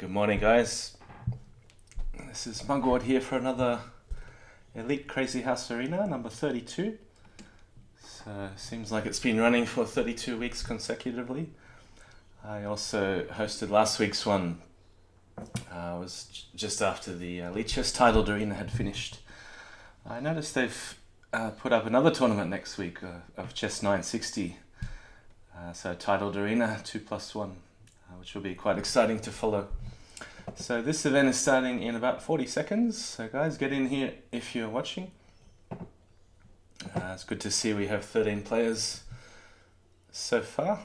Good morning, guys. This is Mugwort here for another Elite Crazyhouse Arena, number 32. So, seems like it's been running for 32 weeks consecutively. I also hosted last week's one. It was just after the Elite Chess Titled Arena had finished. I noticed they've put up another tournament next week of Chess 960. So Titled Arena 2+1. Which will be quite exciting to follow. So this event is starting in about 40 seconds. So guys, get in here if you're watching. It's good to see we have 13 players so far.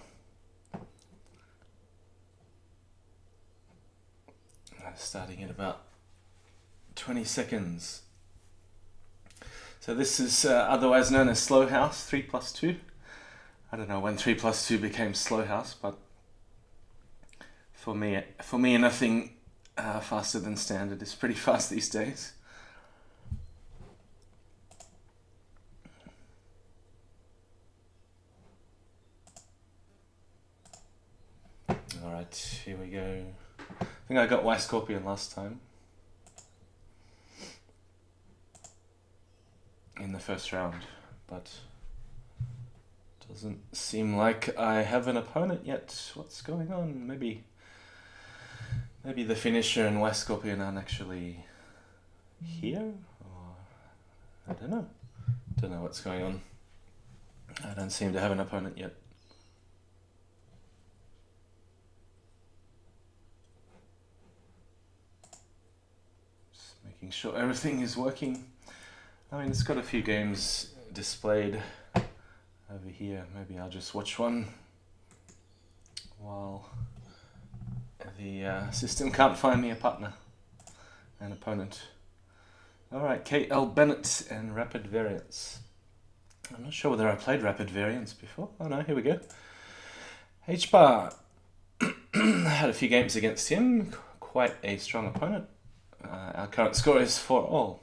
Starting in about 20 seconds. So this is otherwise known as Slow House 3+2. I don't know when 3+2 became Slow House, but for me, nothing faster than standard is pretty fast these days. Alright, here we go. I think I got Y Scorpion last time. In the first round, but doesn't seem like I have an opponent yet. What's going on? Maybe the finisher and Y Scorpion aren't actually here, or I don't know. Don't know what's going on. I don't seem to have an opponent yet. Just making sure everything is working. I mean, it's got a few games displayed over here. Maybe I'll just watch one while the system can't find me a partner, an opponent. Alright, K.L. Bennett and Rapid Variance. I'm not sure whether I played Rapid Variance before. Oh no, here we go. H-Bar. Had a few games against him. Quite a strong opponent. Our current score is 4-all.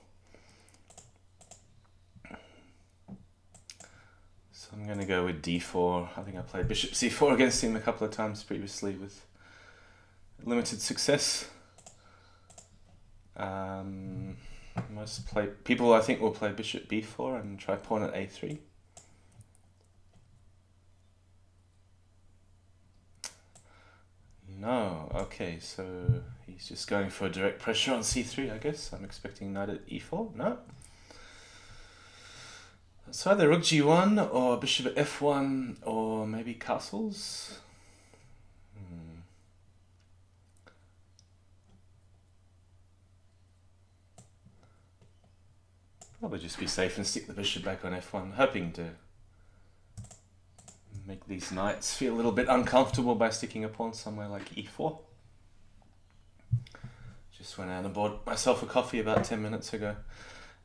So I'm going to go with D4. I think I played Bishop C4 against him a couple of times previously with limited success. People I think will play Bishop B4 and try pawn at A3. No, okay, so he's just going for direct pressure on C3, I guess. I'm expecting knight at E4. No. So either Rook G1 or Bishop at F1 or maybe castles. Probably just be safe and stick the bishop back on F1, hoping to make these knights feel a little bit uncomfortable by sticking a pawn somewhere like E4. Just went out and bought myself a coffee about 10 minutes ago.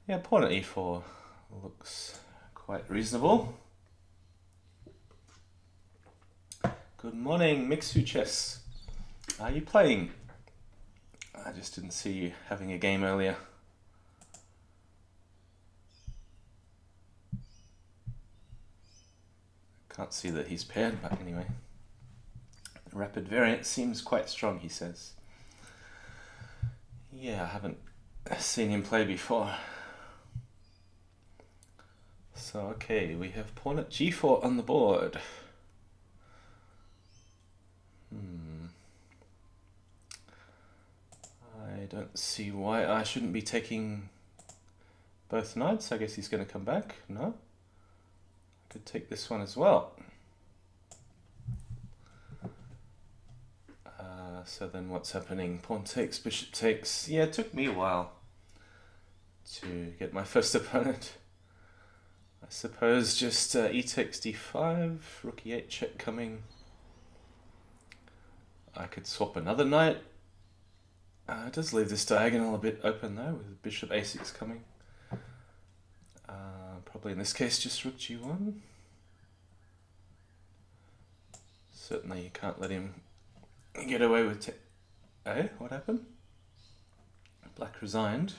Yeah, pawn at E4 looks quite reasonable. Good morning, Mixu Chess. Are you playing? I just didn't see you having a game earlier. Can't see that he's paired, but anyway. Rapid Variant seems quite strong, he says. Yeah, I haven't seen him play before. So, okay, we have pawn at G4 on the board. I don't see why I shouldn't be taking both knights. I guess he's going to come back. No? Could take this one as well. So then what's happening? Pawn takes, bishop takes. Yeah, it took me a while to get my first opponent. I suppose just E takes D5, Rook E8 check coming. I could swap another knight. It does leave this diagonal a bit open though, with Bishop A6 coming. Probably in this case just Rook G1. Certainly you can't let him get away with what happened? Black resigned.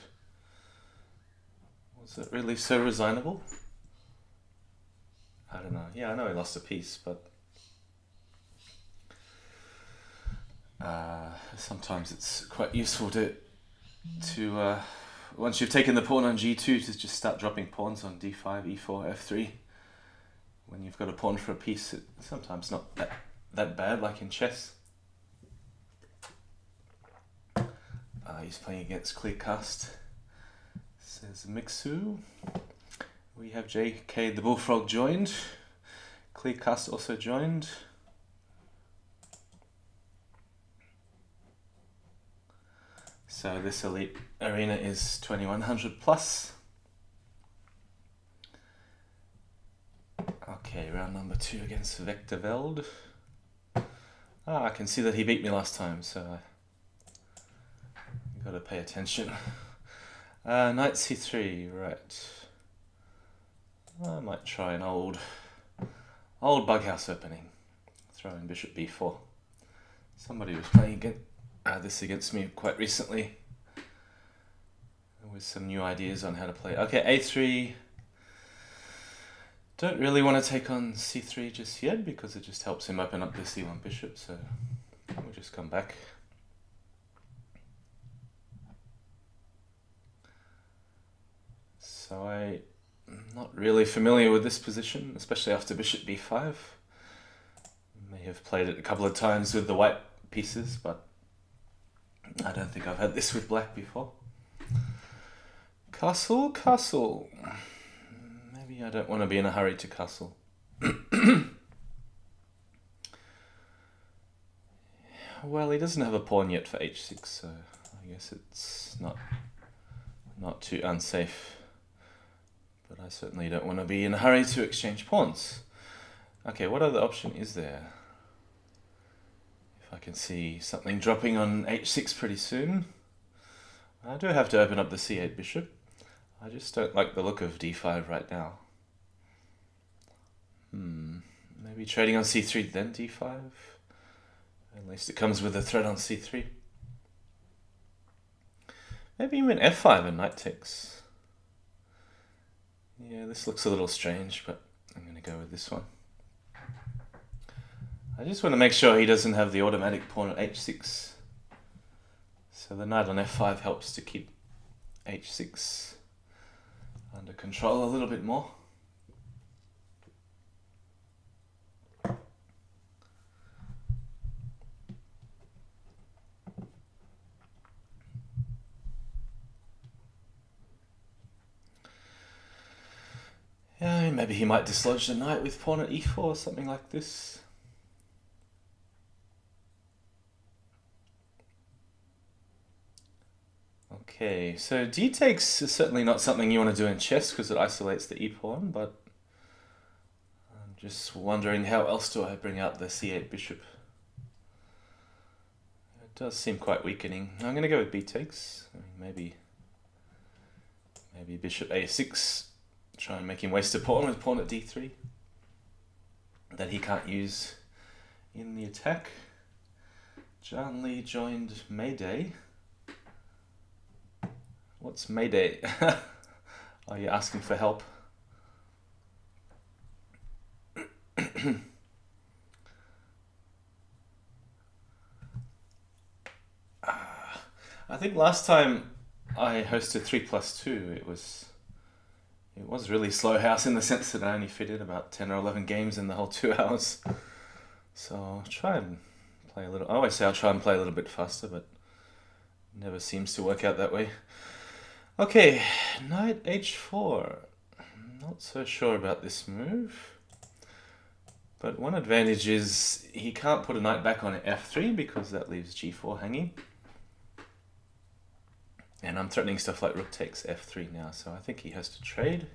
Was it really so resignable? I don't know. Yeah, I know he lost a piece, but Sometimes it's quite useful to once you've taken the pawn on g2 to just start dropping pawns on d5, e4, f3. When you've got a pawn for a piece, it's sometimes not that bad, like in chess. He's playing against Clearcast, says Mixu. We have JK the Bullfrog joined. Clearcast also joined. So this elite arena is 2100 plus. Okay, round number 2 against Vectorveld. I can see that he beat me last time, so I've got to pay attention. Knight c3, right. I might try an old bughouse opening. Throw in bishop b4. Somebody was playing this against me quite recently with some new ideas on how to play. Okay, a3. Don't really want to take on c3 just yet because it just helps him open up the c1 bishop, so we'll just come back. So I'm not really familiar with this position, especially after bishop b5. May have played it a couple of times with the white pieces, but I don't think I've had this with black before. Castle, castle. Maybe I don't want to be in a hurry to castle. Well, he doesn't have a pawn yet for h6, so I guess it's not too unsafe. But I certainly don't want to be in a hurry to exchange pawns. Okay, what other option is there? If I can see something dropping on h6 pretty soon. I do have to open up the c8 bishop. I just don't like the look of d5 right now. Maybe trading on c3 then d5. At least it comes with a threat on c3. Maybe even f5 and knight takes. Yeah, this looks a little strange, but I'm going to go with this one. I just want to make sure he doesn't have the automatic pawn at h6. So the knight on f5 helps to keep h6 under control a little bit more. Yeah, maybe he might dislodge the knight with pawn at e4 or something like this. Okay, so d takes is certainly not something you want to do in chess because it isolates the e-pawn, but I'm just wondering how else do I bring out the c8 bishop. It does seem quite weakening. I'm going to go with b takes. Maybe bishop a6. Try and make him waste a pawn with pawn at d3 that he can't use in the attack. John Lee joined Mayday. What's Mayday? Are you asking for help? I think last time I hosted 3+2, it was really slow house in the sense that I only fitted about 10 or 11 games in the whole 2 hours. So I'll try and play a little. I always say I'll try and play a little bit faster, but it never seems to work out that way. Okay, knight h4. I'm not so sure about this move. But one advantage is he can't put a knight back on f3 because that leaves g4 hanging. And I'm threatening stuff like rook takes f3 now, so I think he has to trade.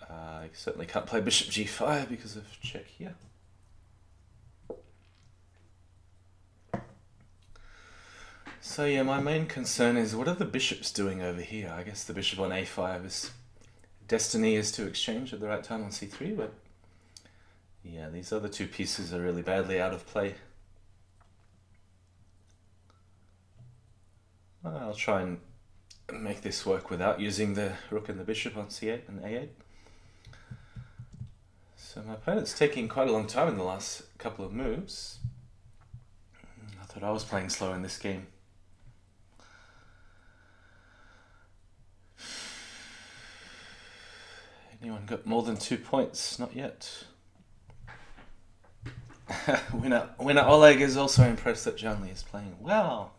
I certainly can't play bishop g5 because of check here. So yeah, my main concern is what are the bishops doing over here? I guess the bishop on a5 is destiny is to exchange at the right time on c3, but yeah, these other two pieces are really badly out of play. I'll try and make this work without using the rook and the bishop on c8 and a8. So my opponent's taking quite a long time in the last couple of moves. I thought I was playing slow in this game. Anyone got more than 2 points? Not yet. Winner Oleg is also impressed that Janli is playing well.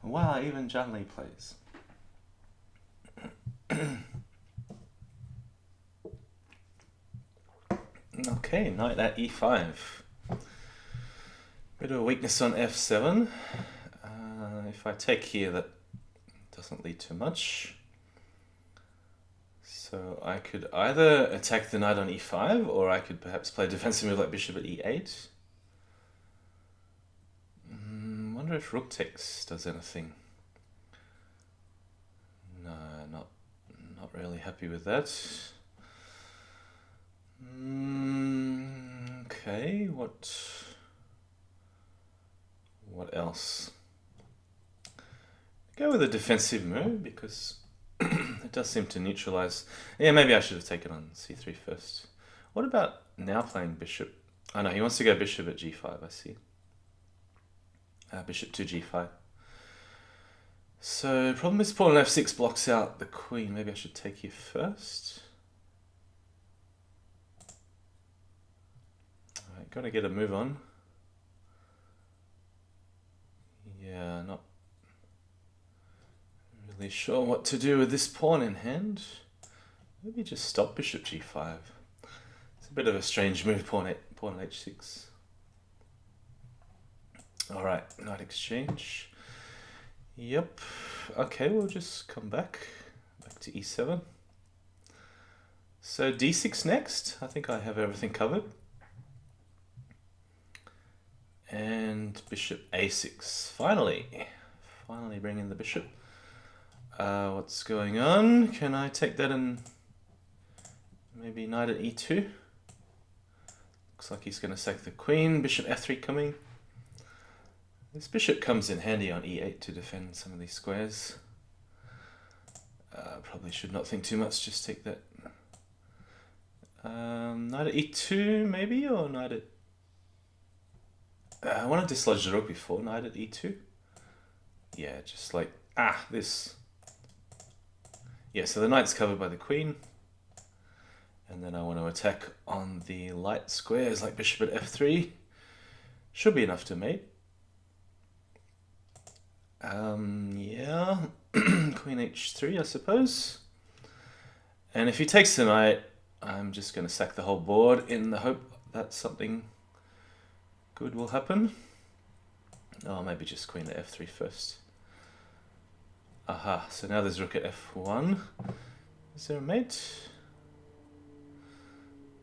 Wow, even Janli plays. Okay, knight at e5. Bit of a weakness on f7. If I take here, that doesn't lead to much. So I could either attack the knight on e5, or I could perhaps play a defensive move like bishop at e8. Wonder if rook takes does anything. No, not really happy with that. Okay, what else? Go with a defensive move because it does seem to neutralize. Yeah, maybe I should have taken on c3 first. What about now playing bishop? Oh no, he wants to go bishop at g5, I see. Bishop to g5. So problem is pawn on f6 blocks out the queen. Maybe I should take here first. Alright, gotta get a move on. Yeah, not really sure what to do with this pawn in hand. Maybe just stop bishop g5. It's a bit of a strange move, pawn at h6. Alright, knight exchange. Yep. Okay, we'll just come back to e7. So d6 next. I think I have everything covered. And bishop a6. Finally bring in the bishop. What's going on? Can I take that and maybe knight at e2? Looks like he's going to sack the queen. Bishop f3 coming. This bishop comes in handy on e8 to defend some of these squares. Probably should not think too much, just take that. Knight at e2 maybe, or knight at... I want to dislodge the rook before knight at e2. Yeah, just like, this. Yeah, so the knight's covered by the queen. And then I want to attack on the light squares like bishop at f3. Should be enough to mate. Yeah, queen h3, I suppose. And if he takes the knight, I'm just going to sack the whole board in the hope that something good will happen. Oh, maybe just queen to f3 first. Aha, so now there's rook at f1. Is there a mate?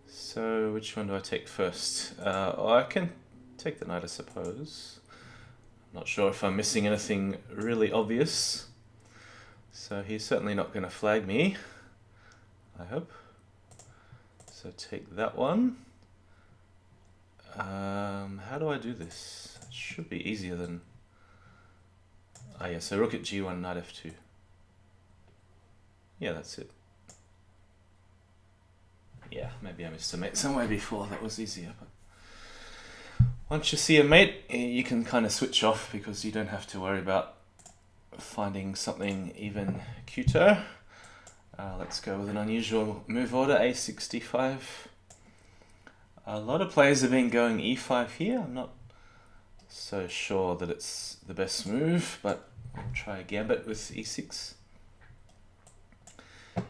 So which one do I take first? I can take the knight, I suppose. Not sure if I'm missing anything really obvious. So he's certainly not going to flag me, I hope. So take that one. How do I do this? It should be easier than... yeah, so rook at g1, knight f2. Yeah, that's it. Yeah, maybe I missed a mate somewhere before, that was easier. But once you see a mate, you can kind of switch off because you don't have to worry about finding something even cuter. Let's go with an unusual move order, a65. A lot of players have been going e5 here. I'm not so sure that it's the best move, but we'll try a gambit with e6.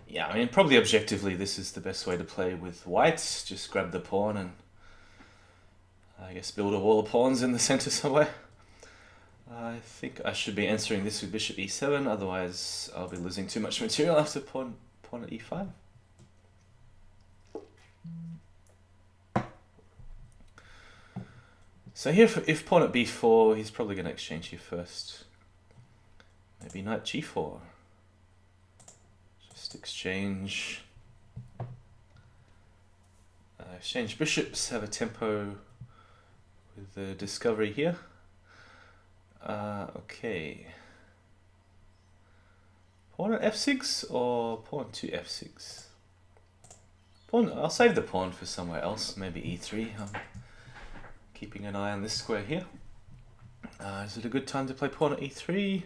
Yeah, I mean, probably objectively this is the best way to play with white. Just grab the pawn and I guess build a wall of pawns in the center somewhere. I think I should be answering this with bishop e7, otherwise I'll be losing too much material after pawn at e5. So here, if pawn at b4, he's probably going to exchange here first. Maybe knight g4. Just exchange. Exchange bishops, have a tempo with the discovery here. Okay. Pawn at f6 or pawn to f6? Pawn. I'll save the pawn for somewhere else. Maybe e3. I'm keeping an eye on this square here. Is it a good time to play pawn at e3?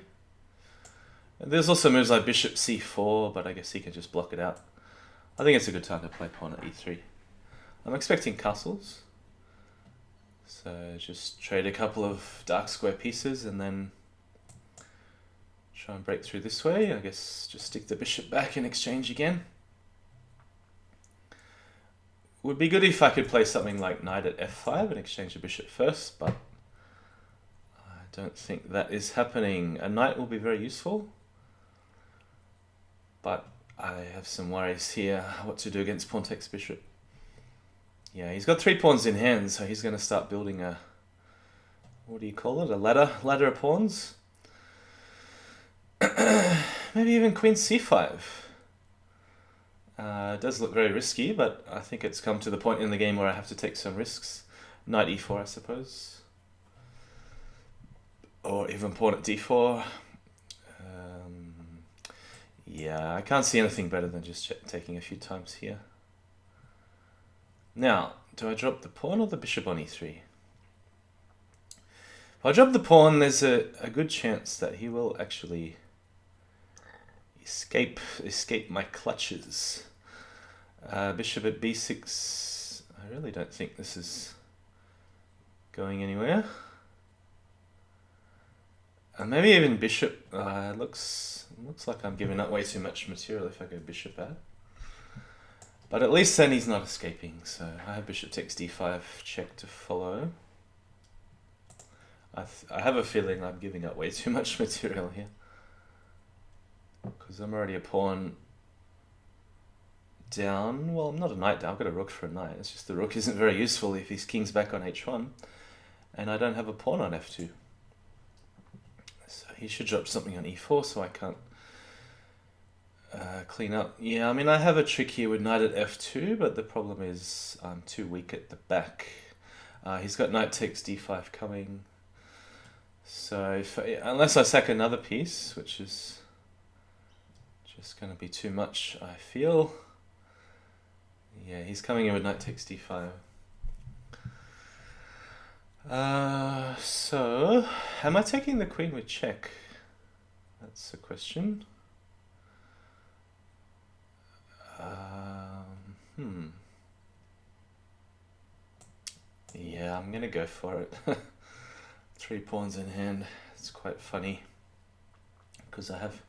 There's also moves like bishop c4, but I guess he can just block it out. I think it's a good time to play pawn at e3. I'm expecting castles. So just trade a couple of dark square pieces and then try and break through this way. I guess just stick the bishop back in exchange again. Would be good if I could play something like knight at f5 and exchange the bishop first, but I don't think that is happening. A knight will be very useful, but I have some worries here what to do against pawn takes bishop. Yeah, he's got 3 pawns in hand, so he's going to start building a, what do you call it, a ladder of pawns? Maybe even queen c5. It does look very risky, but I think it's come to the point in the game where I have to take some risks. Knight e4, I suppose. Or even pawn at d4. Yeah, I can't see anything better than just taking a few times here. Now, do I drop the pawn or the bishop on e3? If I drop the pawn, there's a good chance that he will actually escape my clutches. Bishop at b6. I really don't think this is going anywhere. Maybe even bishop. Looks like I'm giving up way too much material if I go bishop out. But at least then he's not escaping. So I have bishop takes d5 check to follow. I have a feeling I'm giving up way too much material here, because I'm already a pawn down. Well, I'm not a knight down. I've got a rook for a knight. It's just the rook isn't very useful if his king's back on h1, and I don't have a pawn on f2. So he should drop something on e4, so I can't clean up. Yeah, I mean, I have a trick here with knight at f2, but the problem is I'm too weak at the back. He's got knight takes d5 coming. So unless I sack another piece, which is just going to be too much, I feel. Yeah, he's coming in with knight takes d5. So, am I taking the queen with check? That's the question. Yeah, I'm going to go for it. 3 pawns in hand. It's quite funny, because I have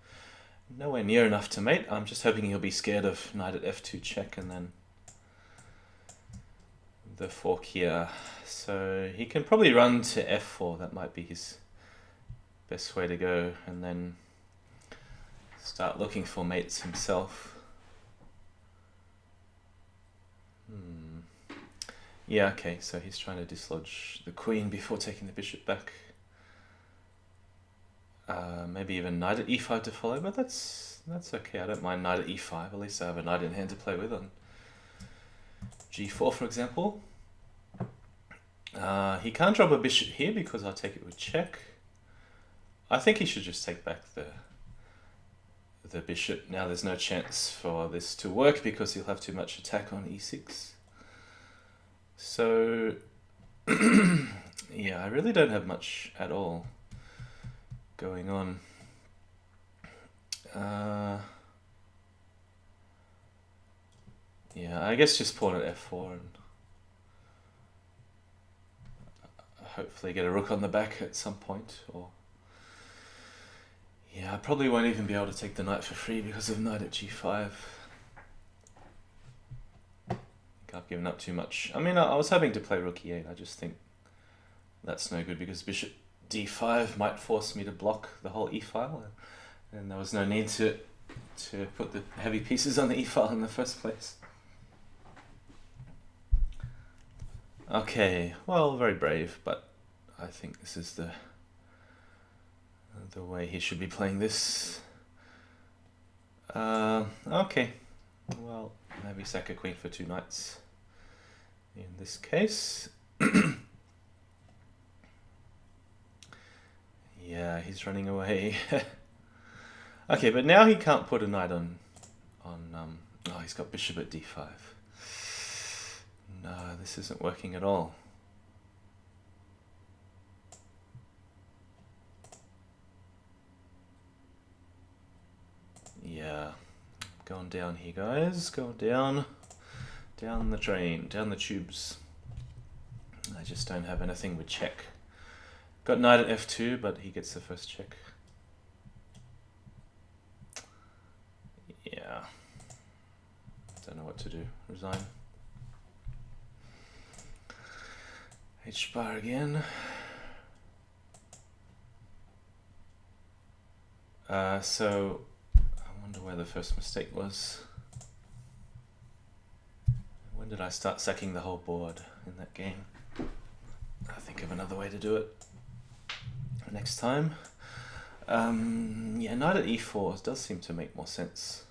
nowhere near enough to mate. I'm just hoping he'll be scared of knight at f2 check and then the fork here. So he can probably run to f4. That might be his best way to go, and then start looking for mates himself. Yeah, okay, so he's trying to dislodge the queen before taking the bishop back. Maybe even knight at e5 to follow, but that's okay. I don't mind knight at e5. At least I have a knight in hand to play with on g4, for example. He can't drop a bishop here because I'll take it with check. I think he should just take back the bishop. Now there's no chance for this to work because he'll have too much attack on e6. So, yeah, I really don't have much at all going on. Yeah, I guess just pawn at f4 and hopefully get a rook on the back at some point. Or yeah, I probably won't even be able to take the knight for free because of knight at g5. I've given up too much. I mean, I was hoping to play rook e8. I just think that's no good because bishop d5 might force me to block the whole e-file, and there was no need to put the heavy pieces on the e-file in the first place. Okay, well, very brave, but I think this is the way he should be playing this. Okay, well, maybe sack a queen for 2 knights in this case. Yeah, he's running away. Okay, but now he can't put a knight on oh, he's got bishop at d5. no, this isn't working at all. Yeah, going down here, guys. Going down the drain, down the tubes. I just don't have anything with check. Got knight at f2, but he gets the first check. Yeah. Don't know what to do. Resign. H bar again. So I wonder where the first mistake was. When did I start sacking the whole board in that game? I'll think of another way to do it next time. Yeah, knight at e4 does seem to make more sense,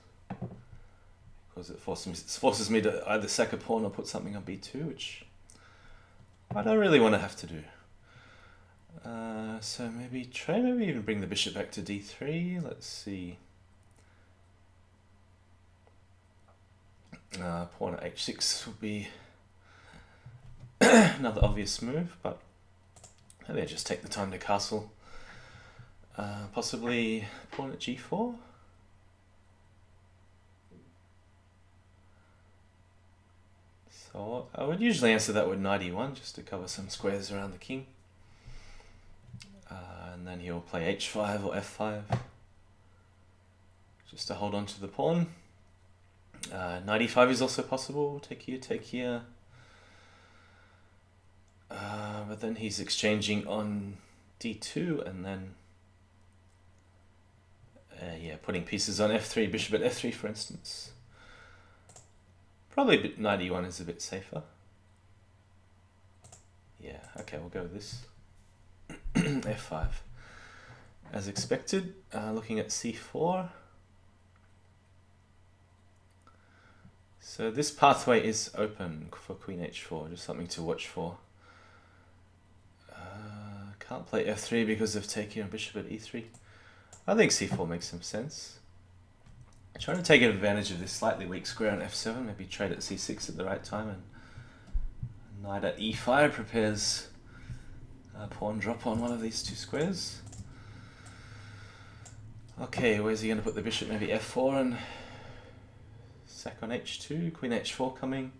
because it forces me to either sack a pawn or put something on b2, which I don't really want to have to do. So maybe even bring the bishop back to d3. Let's see. Pawn at h6 would be another obvious move, but maybe I just take the time to castle. Possibly pawn at g4. So I would usually answer that with knight e1 just to cover some squares around the king. And then he'll play h5 or f5 just to hold on to the pawn. Knight e5 is also possible. Take here. But then he's exchanging on d2 and then yeah, putting pieces on f3, bishop at f3 for instance. Probably knight e1 is a bit safer. Yeah, okay, we'll go with this. f5. As expected, looking at c4. So this pathway is open for queen h4, just something to watch for. Can't play f3 because of taking on bishop at e3. I think c4 makes some sense. Trying to take advantage of this slightly weak square on f7, maybe trade at c6 at the right time, and knight at e5 prepares a pawn drop on one of these two squares. Okay, where's he going to put the bishop? Maybe f4 and sack on h2, queen h4 coming.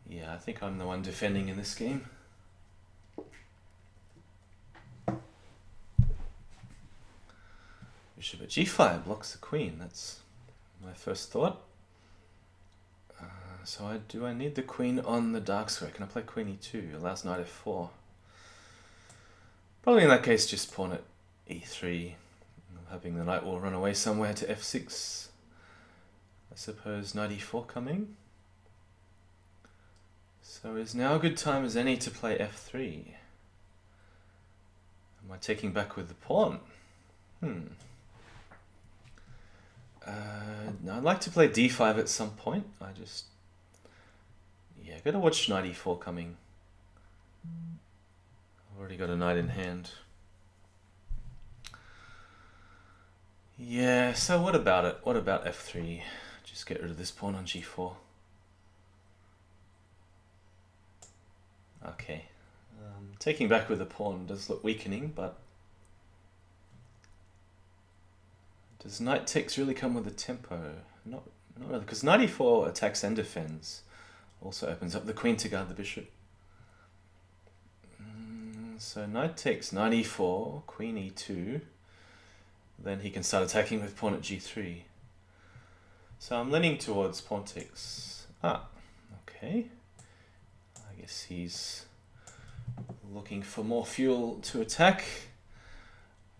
Yeah, I think I'm the one defending in this game. Bishop at g5 blocks the queen. That's my first thought. So do I need the queen on the dark square? Can I play queen e2? Allows knight f4. Probably in that case just pawn at e3. I'm hoping the knight will run away somewhere to f6. I suppose knight e4 coming. So is now a good time as any to play f3? Am I taking back with the pawn? I'd like to play d5 at some point. Yeah, gotta watch knight e4 coming. I've already got a knight in hand. Yeah, so what about it? What about f3? Just get rid of this pawn on g4. Okay. Taking back with the pawn does look weakening, but does knight takes really come with a tempo? Not really, because knight e4 attacks and defends. Also opens up the queen to guard the bishop. So knight takes, knight e4, queen e2. Then he can start attacking with pawn at g3. So I'm leaning towards pawn takes. Okay. I guess he's looking for more fuel to attack.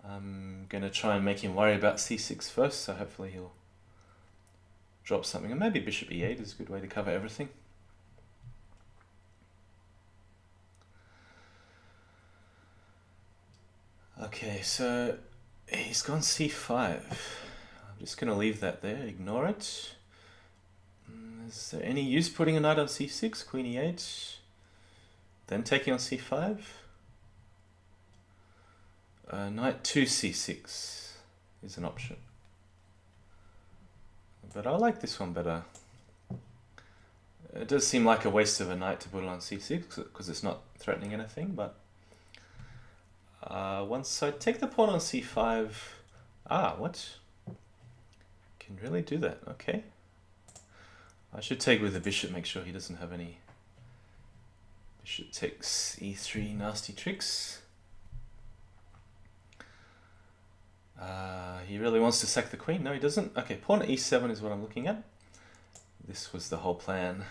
I'm going to try and make him worry about c6 first, so hopefully he'll drop something. And maybe bishop e8 is a good way to cover everything. Okay, so he's gone c5. I'm just going to leave that there, ignore it. Is there any use putting a knight on c6, queen e8, then taking on c5? Knight to c6 is an option. But I like this one better. It does seem like a waste of a knight to put it on c6 because it's not threatening anything, but once I take the pawn on c5... what? Can really do that, okay. I should take with the bishop, make sure he doesn't have any bishop takes e3 nasty tricks. He really wants to sack the queen. No, he doesn't. Okay, pawn e7 is what I'm looking at. This was the whole plan.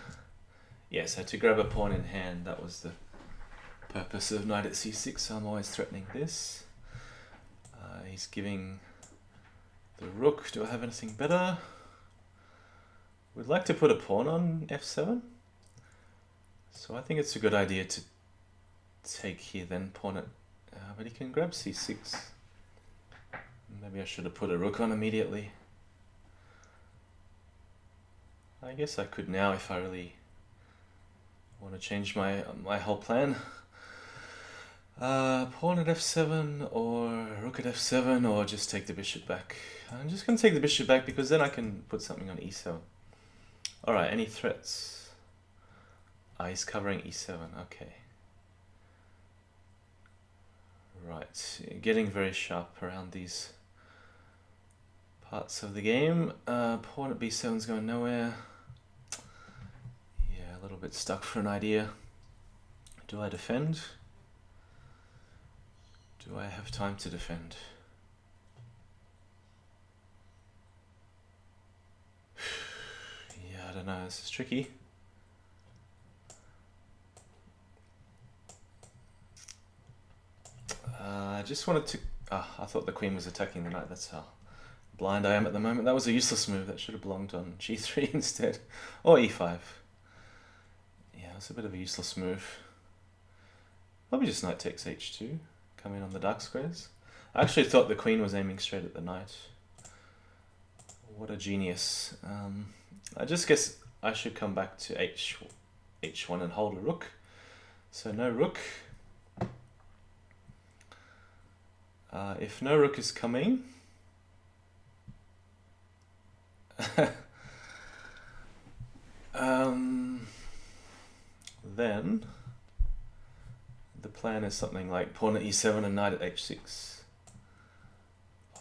Yeah, so to grab a pawn in hand, that was the purpose of knight at c6, so I'm always threatening this. He's giving the rook. Do I have anything better? We'd like to put a pawn on f7. So I think it's a good idea to take here, then pawn it. But he can grab c6. Maybe I should have put a rook on immediately. I guess I could now if I really want to change my whole plan. Pawn at f7 or rook at f7 or just take the bishop back. I'm just going to take the bishop back because then I can put something on e7. Alright, any threats? He's covering e7, okay. Right, getting very sharp around these parts of the game. Pawn at b7 is going nowhere. Yeah, a little bit stuck for an idea. Do I defend? Do I have time to defend? Yeah, I don't know, this is tricky. I just wanted to... I thought the queen was attacking the knight, that's how blind I am at the moment. That was a useless move, that should have belonged on g3 instead. Or e5. Yeah, it's a bit of a useless move. Probably just knight takes h2. Come in on the dark squares. I actually thought the queen was aiming straight at the knight. What a genius. I just guess I should come back to h1 and hold a rook. So no rook. If no rook is coming, then the plan is something like pawn at e7 and knight at h6.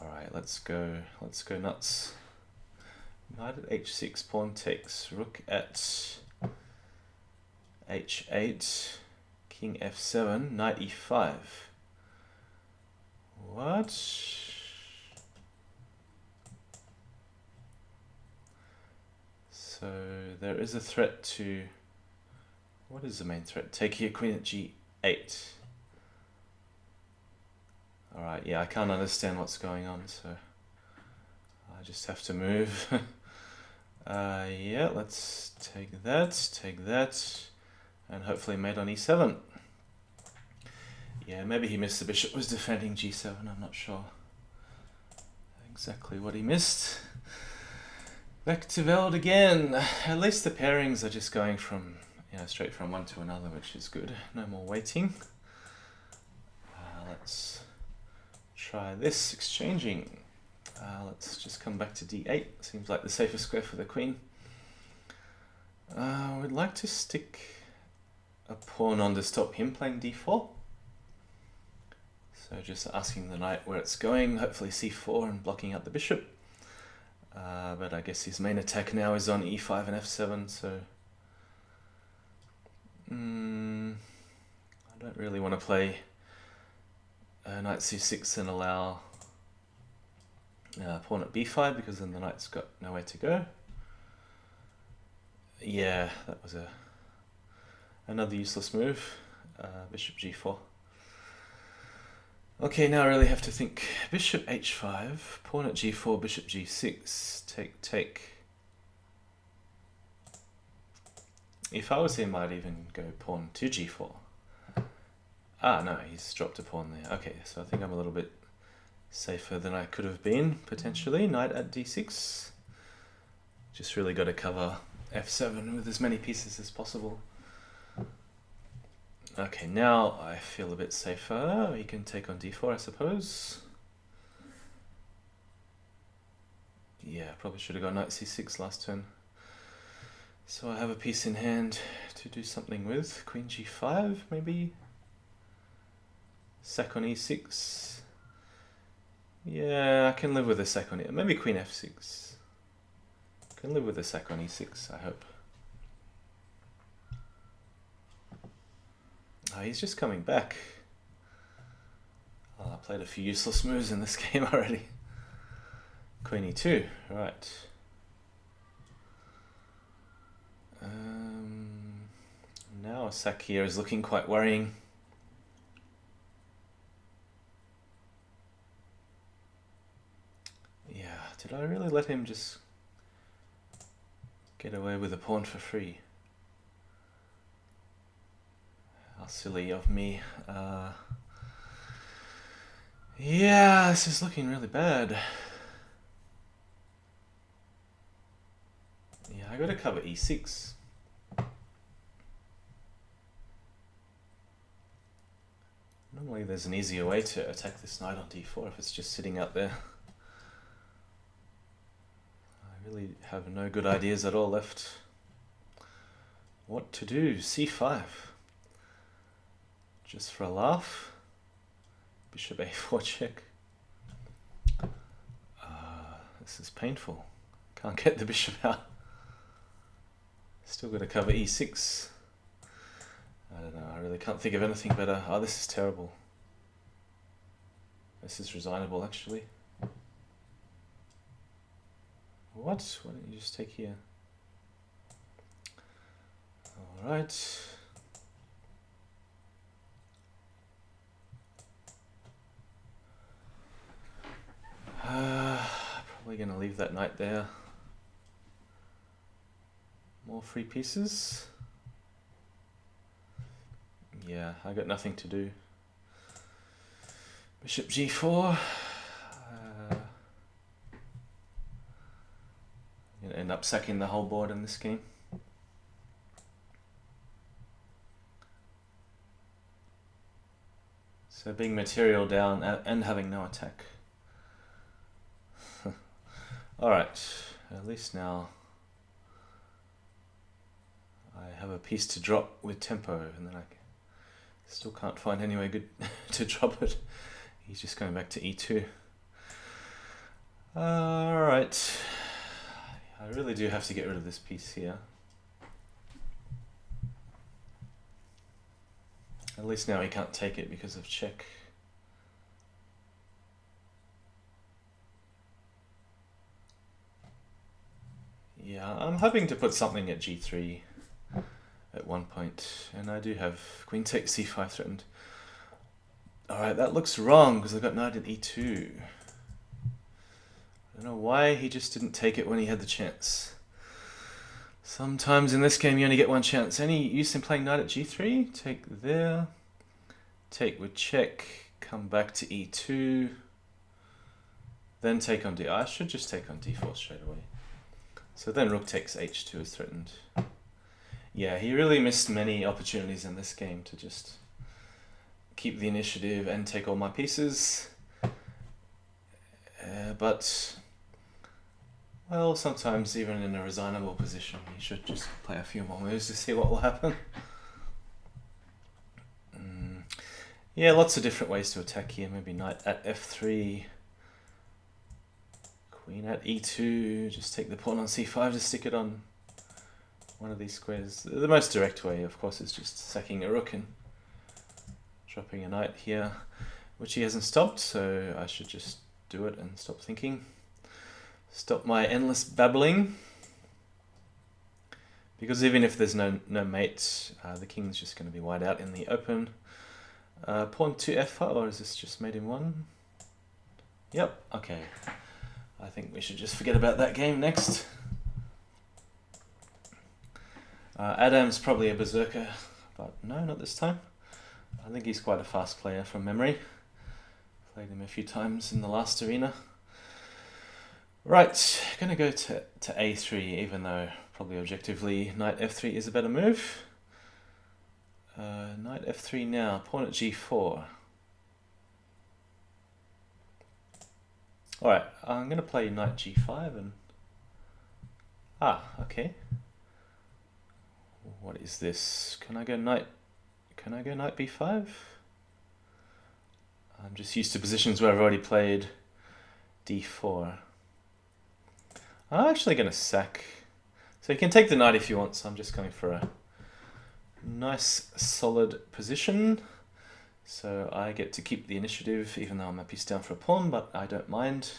Alright, let's go nuts. Knight at h6, pawn takes, rook at h8, king f7, knight e5. What? So there is a threat to... What is the main threat? Take here, queen at g8. Alright, yeah, I can't understand what's going on, so I just have to move. Yeah, let's take that, and hopefully mate on e7. Yeah, maybe he missed the bishop, was defending g7, I'm not sure exactly what he missed. Back to Veld again. At least the pairings are just going from, straight from one to another, which is good. No more waiting. Let's try this, exchanging. Let's just come back to d8. Seems like the safest square for the queen. We'd like to stick a pawn on to stop him playing d4. So just asking the knight where it's going, hopefully c4 and blocking out the bishop. But I guess his main attack now is on e5 and f7, so... I don't really want to play knight c6 and allow pawn at b5, because then the knight's got nowhere to go. Yeah, that was another useless move. Bishop g4. Okay, now I really have to think. Bishop h5, pawn at g4, bishop g6, take. If I was him, I'd even go pawn to g4. No, he's dropped a pawn there. Okay, so I think I'm a little bit safer than I could have been, potentially. Knight at d6. Just really got to cover f7 with as many pieces as possible. Okay, now I feel a bit safer. He can take on d4, I suppose. Yeah, probably should have got knight c6 last turn. So I have a piece in hand to do something with. Queen g5, maybe? Sack on e6. Yeah, I can live with a sack on it. Maybe queen f6. Can live with a sack on e6, I hope. Oh, he's just coming back. Oh, I played a few useless moves in this game already. Queen e2, right. Now a sack here is looking quite worrying. Yeah, did I really let him just get away with a pawn for free? How silly of me. Yeah, this is looking really bad. Yeah, I gotta cover e6. Normally there's an easier way to attack this knight on d4 if it's just sitting out there. I really have no good ideas at all left. What to do? c5. Just for a laugh. Bishop a4 check. This is painful. Can't get the bishop out. Still got to cover e6. I don't know, I really can't think of anything better. Oh, this is terrible. This is resignable, actually. What? Why don't you just take here? Alright. Probably going to leave that knight there. More free pieces. Yeah, I got nothing to do. Bishop g4. I'm going to end up sacking the whole board in this game. So being material down and having no attack. Alright, at least now I have a piece to drop with tempo, and then I still can't find any way good to drop it. He's just going back to e2. Alright, I really do have to get rid of this piece here. At least now he can't take it because of check. Yeah, I'm hoping to put something at g3 at one point, and I do have queen takes c5 threatened. Alright, that looks wrong because I got knight at e2. I don't know why he just didn't take it when he had the chance. Sometimes in this game you only get one chance. Any use in playing knight at g3? Take there. Take with check. Come back to e2. Then take on d. I should just take on d4 straight away. So then rook takes h2 is threatened. Yeah, he really missed many opportunities in this game to just keep the initiative and take all my pieces. But, well, sometimes even in a resignable position, you should just play a few more moves to see what will happen. Yeah, lots of different ways to attack here. Maybe knight at f3. Queen at e2, just take the pawn on c5 to stick it on one of these squares. The most direct way, of course, is just sacking a rook and dropping a knight here, which he hasn't stopped, so I should just do it and stop thinking. Stop my endless babbling. Because even if there's no mate, the king's just going to be wide out in the open. Pawn to f5, or is this just mate in one? Yep, okay. I think we should just forget about that game next. Adam's probably a berserker, but no, not this time. I think he's quite a fast player from memory. Played him a few times in the last arena. Right, gonna go to a3, even though probably objectively knight f3 is a better move. Knight f3 now, pawn at g4. Alright, I'm going to play knight g5 and Ah, okay. What is this? Can I go knight? Can I go knight b5? I'm just used to positions where I've already played d4. I'm actually going to sack. So you can take the knight if you want, so I'm just going for a nice solid position. So I get to keep the initiative even though I'm a piece down for a pawn, but I don't mind.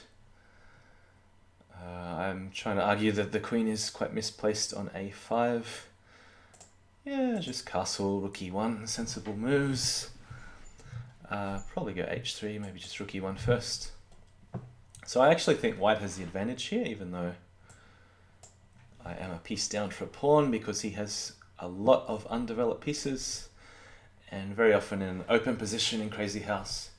I'm trying to argue that the queen is quite misplaced on a5. Yeah, just castle, rook e1, sensible moves. Probably go h3, maybe just rook e1 first. So I actually think white has the advantage here, even though I am a piece down for a pawn, because he has a lot of undeveloped pieces, and very often in an open position in Crazyhouse,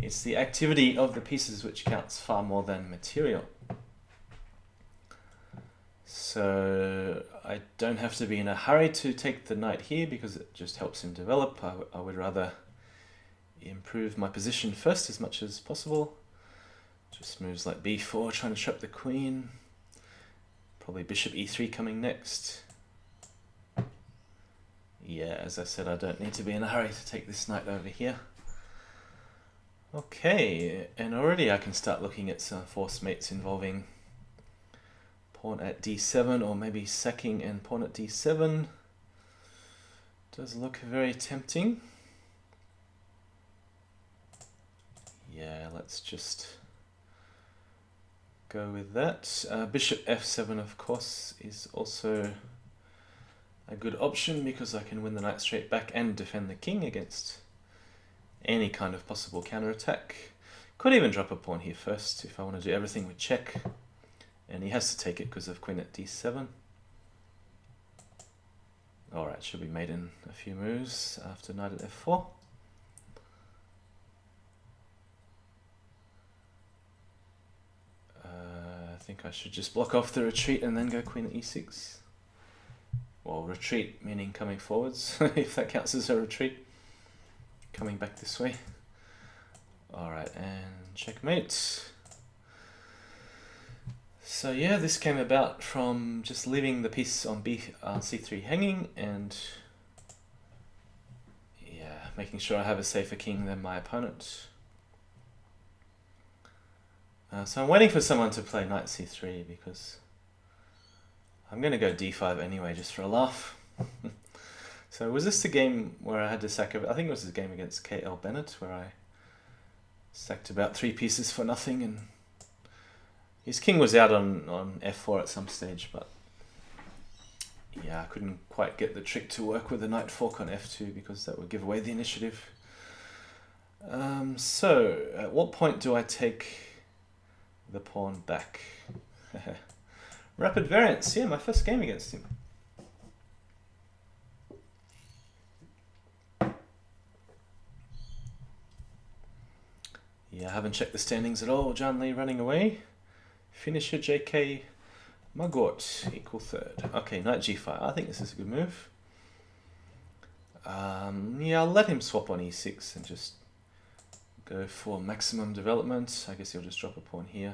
it's the activity of the pieces which counts far more than material. So I don't have to be in a hurry to take the knight here because it just helps him develop. I would rather improve my position first as much as possible. Just moves like b4, trying to trap the queen. Probably bishop e3 coming next. Yeah, as I said, I don't need to be in a hurry to take this knight over here. Okay, and already I can start looking at some force mates involving pawn at d7, or maybe sacking and pawn at d7. Does look very tempting. Yeah, let's just go with that. Bishop f7, of course, is also a good option because I can win the knight straight back and defend the king against any kind of possible counterattack. Could even drop a pawn here first if I want to do everything with check. And he has to take it because of queen at d7. Alright, should be made in a few moves after knight at f4. I think I should just block off the retreat and then go queen at e6. Well, retreat meaning coming forwards, if that counts as a retreat. Coming back this way. Alright, and checkmate. So yeah, this came about from just leaving the piece on c3 hanging and yeah, making sure I have a safer king than my opponent. So I'm waiting for someone to play knight c3 because I'm going to go d5 anyway, just for a laugh. So was this the game where I had to sack I think it was the game against K.L. Bennett where I sacked about 3 pieces for nothing, and his king was out on f4 at some stage, but yeah, I couldn't quite get the trick to work with the knight fork on f2 because that would give away the initiative. So at what point do I take the pawn back? Rapid variance, yeah, my first game against him. Yeah, I haven't checked the standings at all. John Lee running away. Finisher JK Magort equal third. Okay, knight g5. I think this is a good move. Yeah, I'll let him swap on e6 and just go for maximum development. I guess he'll just drop a pawn here.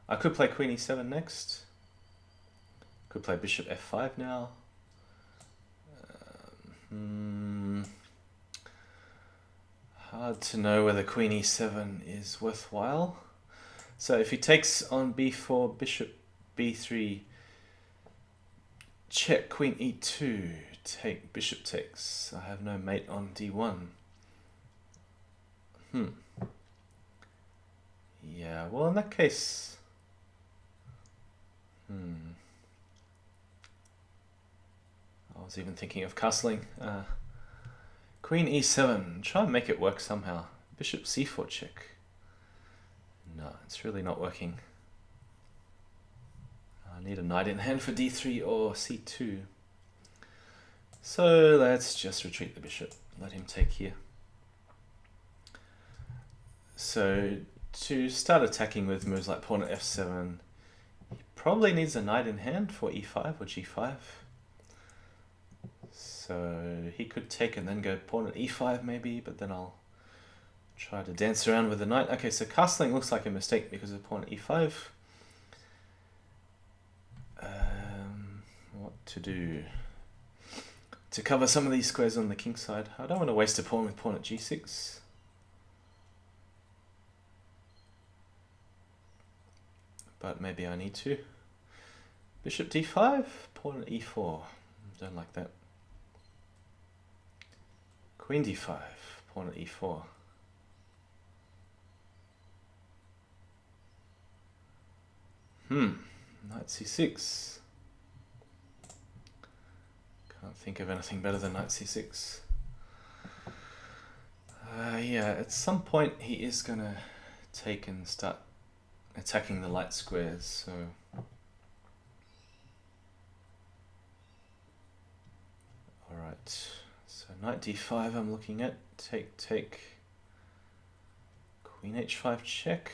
I could play queen e7 next. Could play bishop f5 now. Hard to know whether queen e7 is worthwhile. So if he takes on b4, bishop b3, check, queen e2, take, bishop takes. I have no mate on d1. Yeah, well in that case... I was even thinking of castling. Queen e7, try and make it work somehow. Bishop c4 check. No, it's really not working. I need a knight in hand for d3 or c2. So let's just retreat the bishop. Let him take here. So to start attacking with moves like pawn at f7, he probably needs a knight in hand for e5 or g5. So he could take and then go pawn at e5 maybe, but then I'll try to dance around with the knight. Okay, so castling looks like a mistake because of pawn at e5. to do to cover some of these squares on the king side. I don't want to waste a pawn with pawn at g6. But maybe I need to. Bishop d5, pawn at e4. Don't like that. Queen d5, pawn at e4. Knight c6. Can't think of anything better than knight c6. Yeah, at some point he is gonna take and start attacking the light squares, so alright, so knight d5 I'm looking at, take, queen h5 check.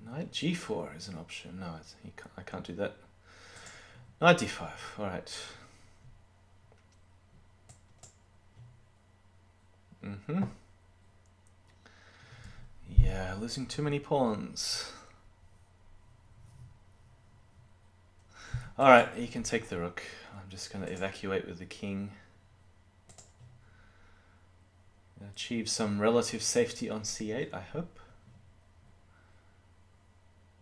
Knight g4 is an option. No, I can't do that. Knight d5, alright. Yeah, losing too many pawns. Alright, he can take the rook. I'm just going to evacuate with the king. Achieve some relative safety on c8, I hope.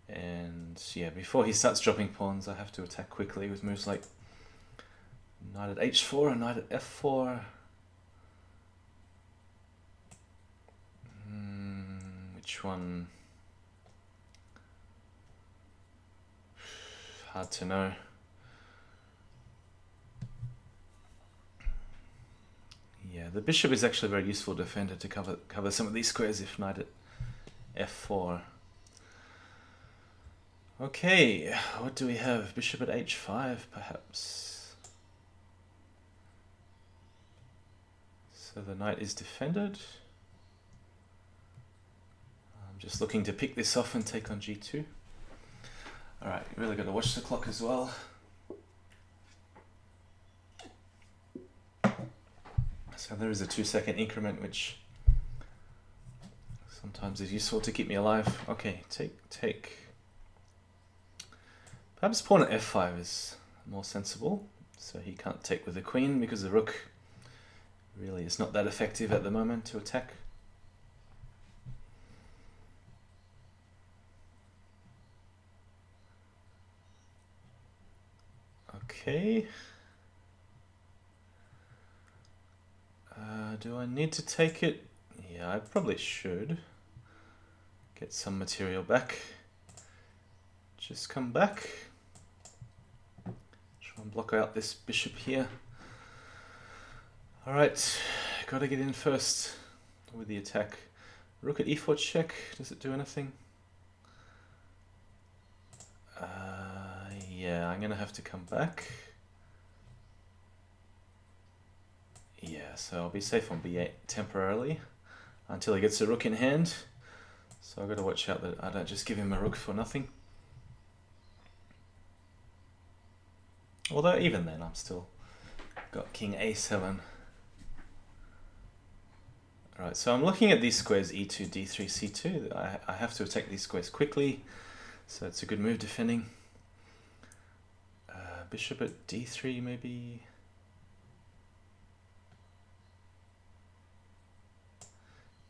And yeah, before he starts dropping pawns, I have to attack quickly with moves like knight at h4 and knight at f4. Which one? Hard to know. Yeah, the bishop is actually a very useful defender to cover some of these squares if knight at f4. Okay, what do we have? Bishop at h5, perhaps. So the knight is defended. I'm just looking to pick this off and take on g2. Alright, you really got to watch the clock as well. So there is a 2-second increment, which sometimes is useful to keep me alive. Okay, take. Perhaps pawn at f5 is more sensible, so he can't take with the queen because the rook really is not that effective at the moment to attack. Okay. Do I need to take it? Yeah, I probably should. Get some material back. Just come back. Try and block out this bishop here. Alright, gotta get in first with the attack. Rook at e4 check. Does it do anything? Yeah, I'm gonna have to come back. Yeah, so I'll be safe on b8 temporarily until he gets a rook in hand. So I've got to watch out that I don't just give him a rook for nothing. Although even then I'm still got king a7. Alright, so I'm looking at these squares e2, d3, c2. I have to attack these squares quickly, so it's a good move defending. Bishop at d3 maybe.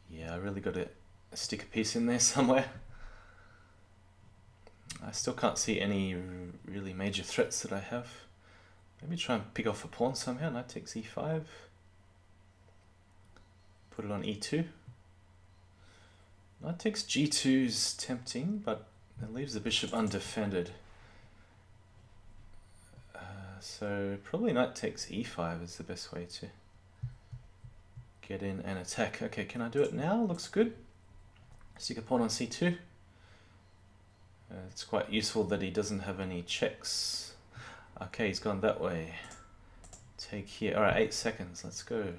Yeah, I really got to stick a piece in there somewhere. I still can't see any really major threats that I have. Maybe try and pick off a pawn somehow. Knight takes e5. Put it on e2. Knight takes g2 is tempting, but it leaves the bishop undefended. So probably knight takes e5 is the best way to get in and attack. Okay, can I do it now? Looks good. Stick a pawn on c2. It's quite useful that he doesn't have any checks. Okay, he's gone that way. Take here. Alright, 8 seconds. Let's go.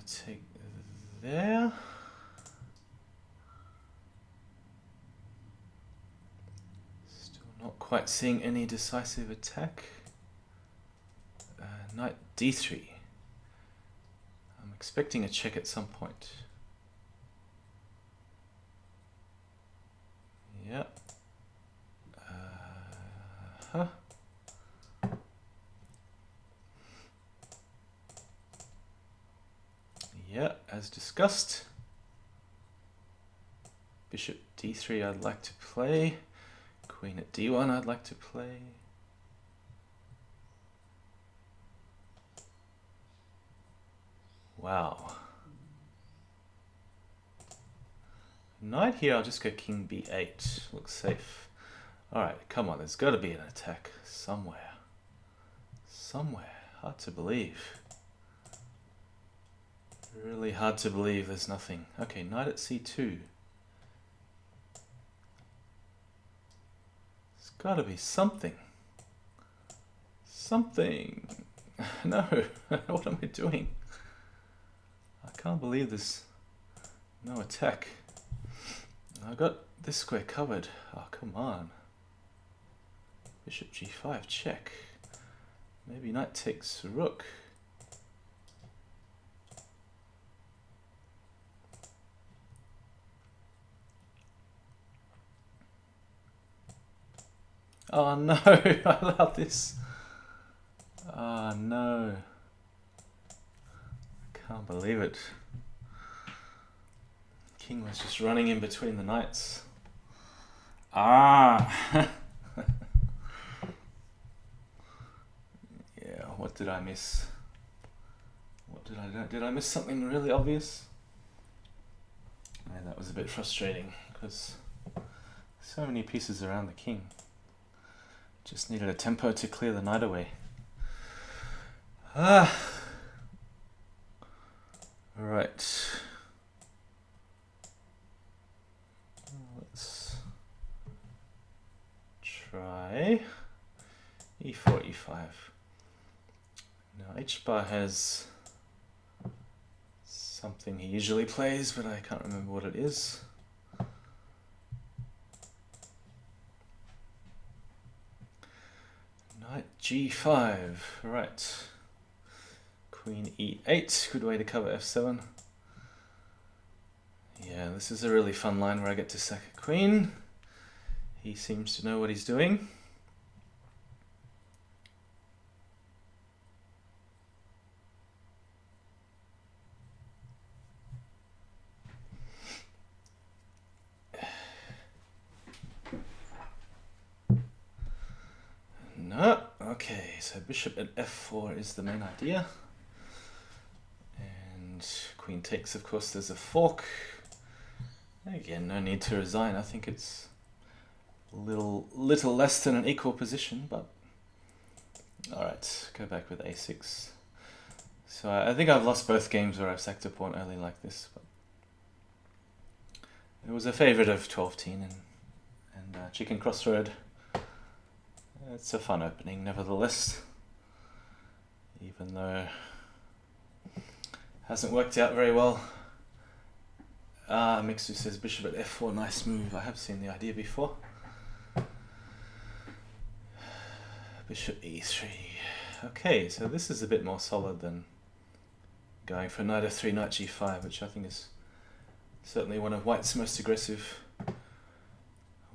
Take there. Still not quite seeing any decisive attack. Knight d3. I'm expecting a check at some point. Yeah. Huh. Yeah, as discussed. Bishop d3 I'd like to play. Queen at d1 I'd like to play. Wow. Knight here, I'll just go king b8. Looks safe. Alright, come on, there's got to be an attack somewhere. Somewhere. Hard to believe. Really hard to believe there's nothing. Okay, knight at c2. There's got to be something. Something. No, what am I doing? I can't believe there's no attack. I got this square covered. Oh, come on. Bishop g5, check. Maybe knight takes rook. Oh no, I allowed this. Oh no. Can't believe it. King was just running in between the knights. Ah! Yeah, what did I miss? What did I do? Did I miss something really obvious? Yeah, that was a bit frustrating because so many pieces around the king. Just needed a tempo to clear the knight away. Ah! Right. Let's try e4, e5. Now h-bar has something he usually plays, but I can't remember what it is. Knight g5, right. Queen e8, good way to cover f7. Yeah, this is a really fun line where I get to sack a queen. He seems to know what he's doing. No, okay, so bishop at f4 is the main idea. And queen takes, of course, there's a fork. Again, no need to resign. I think it's a little less than an equal position, but alright, go back with a6. So I think I've lost both games where I've sacked a pawn early like this, but it was a favourite of 12-10 and Chicken Crossroad. It's a fun opening, nevertheless, even though it hasn't worked out very well. Mixu says bishop at f4, nice move. I have seen the idea before. Bishop e3. Okay, so this is a bit more solid than going for knight f3, knight g5, which I think is certainly one of white's most aggressive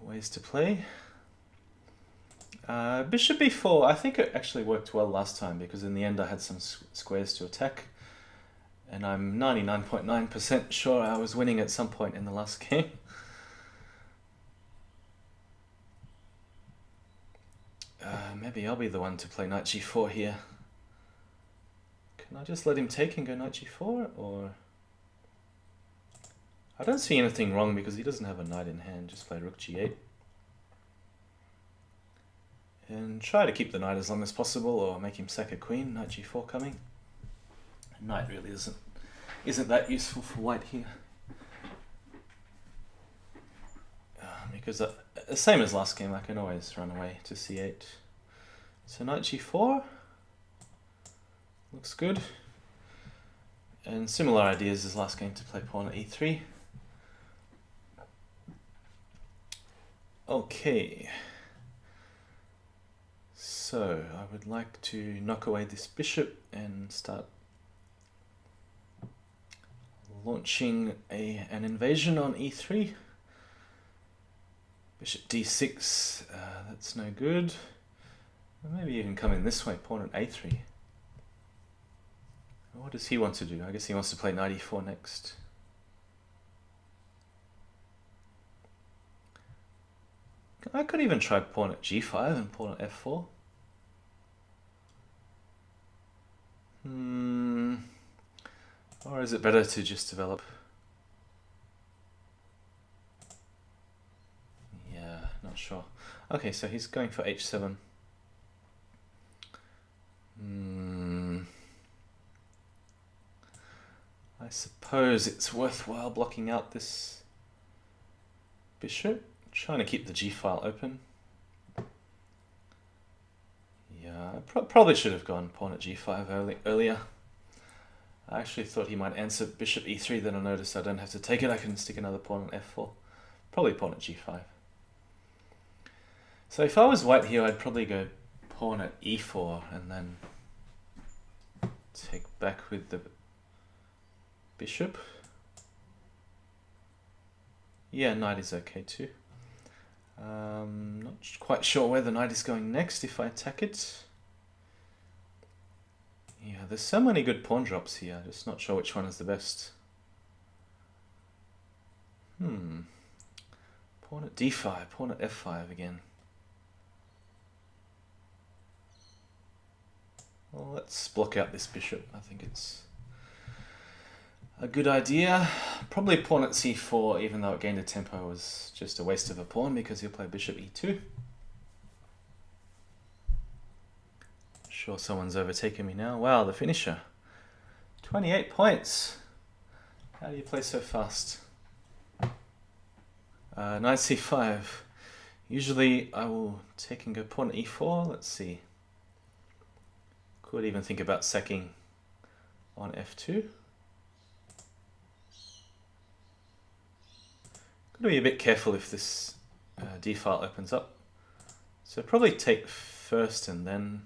ways to play. Bishop b4, I think it actually worked well last time because in the end I had some squares to attack. And I'm 99.9% sure I was winning at some point in the last game. Maybe I'll be the one to play knight g4 here. Can I just let him take and go knight g4? Or I don't see anything wrong because he doesn't have a knight in hand. Just play rook g8. And try to keep the knight as long as possible or make him sack a queen. Knight g4 coming. Knight really isn't that useful for white here. Because same as last game, I can always run away to c8. So knight g4 looks good. And similar ideas as last game to play pawn at e3. Okay. So I would like to knock away this bishop and start launching an invasion on e3. Bishop d6, that's no good. Maybe you can come in this way, pawn at a3. What does he want to do? I guess he wants to play knight e4 next. I could even try pawn at g5 and pawn at f4. Or is it better to just develop? Yeah, not sure. Okay, so he's going for h7. I suppose it's worthwhile blocking out this bishop, trying to keep the g file open. Yeah, I probably should have gone pawn at g5 earlier. I actually thought he might answer bishop e3, then I noticed I don't have to take it, I can stick another pawn on f4. Probably pawn at g5. So if I was white here, I'd probably go pawn at e4 and then take back with the bishop. Yeah, knight is okay too. Not quite sure where the knight is going next if I attack it. Yeah, there's so many good pawn drops here, just not sure which one is the best. Pawn at d5, pawn at f5 again. Well, let's block out this bishop. I think it's a good idea. Probably pawn at c4, even though it gained a tempo, was just a waste of a pawn because he'll play bishop e2. Sure, someone's overtaken me now. Wow, the finisher. 28 points. How do you play so fast? Knight c5. Usually I will take and go pawn e4. Let's see. Could even think about sacking on f2. Got to be a bit careful if this d file opens up. So probably take first and then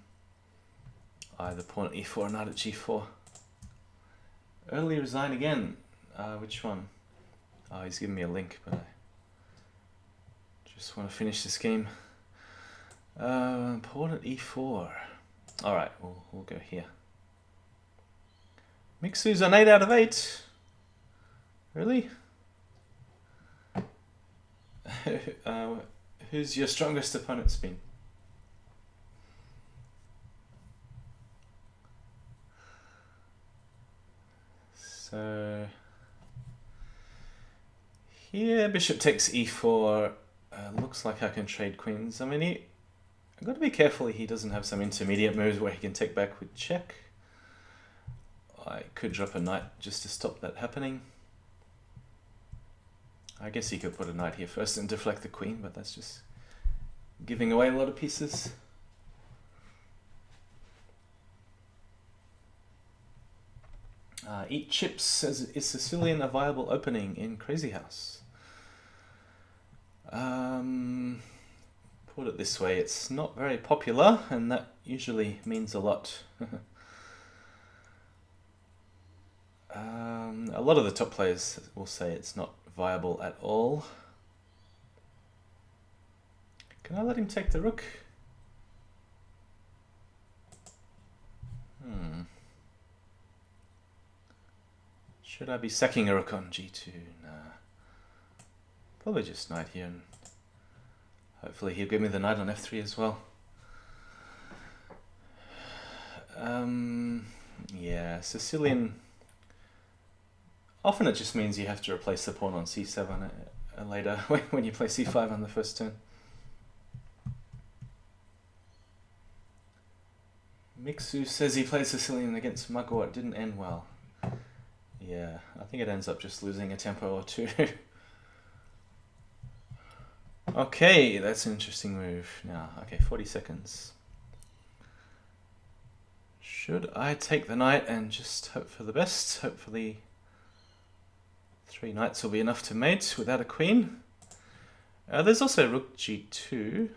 either pawn at e4 or knight at g4. Early resign again. Which one? Oh, he's giving me a link, but I just want to finish this game. Pawn at e4. All right, we'll go here. Mixu's an 8 out of 8. Really? Who's your strongest opponent, Spin? So here, bishop takes e4. Looks like I can trade queens. I mean, I've got to be careful he doesn't have some intermediate moves where he can take back with check. I could drop a knight just to stop that happening. I guess he could put a knight here first and deflect the queen, but that's just giving away a lot of pieces. Eat chips. Is Sicilian a viable opening in Crazyhouse? Put it this way, it's not very popular, and that usually means a lot. A lot of the top players will say it's not viable at all. Can I let him take the rook? Should I be sacking a rook on g2? Nah. Probably just knight here, and hopefully he'll give me the knight on f3 as well. Yeah, Sicilian. Often it just means you have to replace the pawn on c7 later when you play c5 on the first turn. Mixu says he played Sicilian against Magor. It didn't end well. Yeah, I think it ends up just losing a tempo or two. Okay, that's an interesting move. Now, okay, 40 seconds. Should I take the knight and just hope for the best? Hopefully 3 knights will be enough to mate without a queen. There's also rook g2.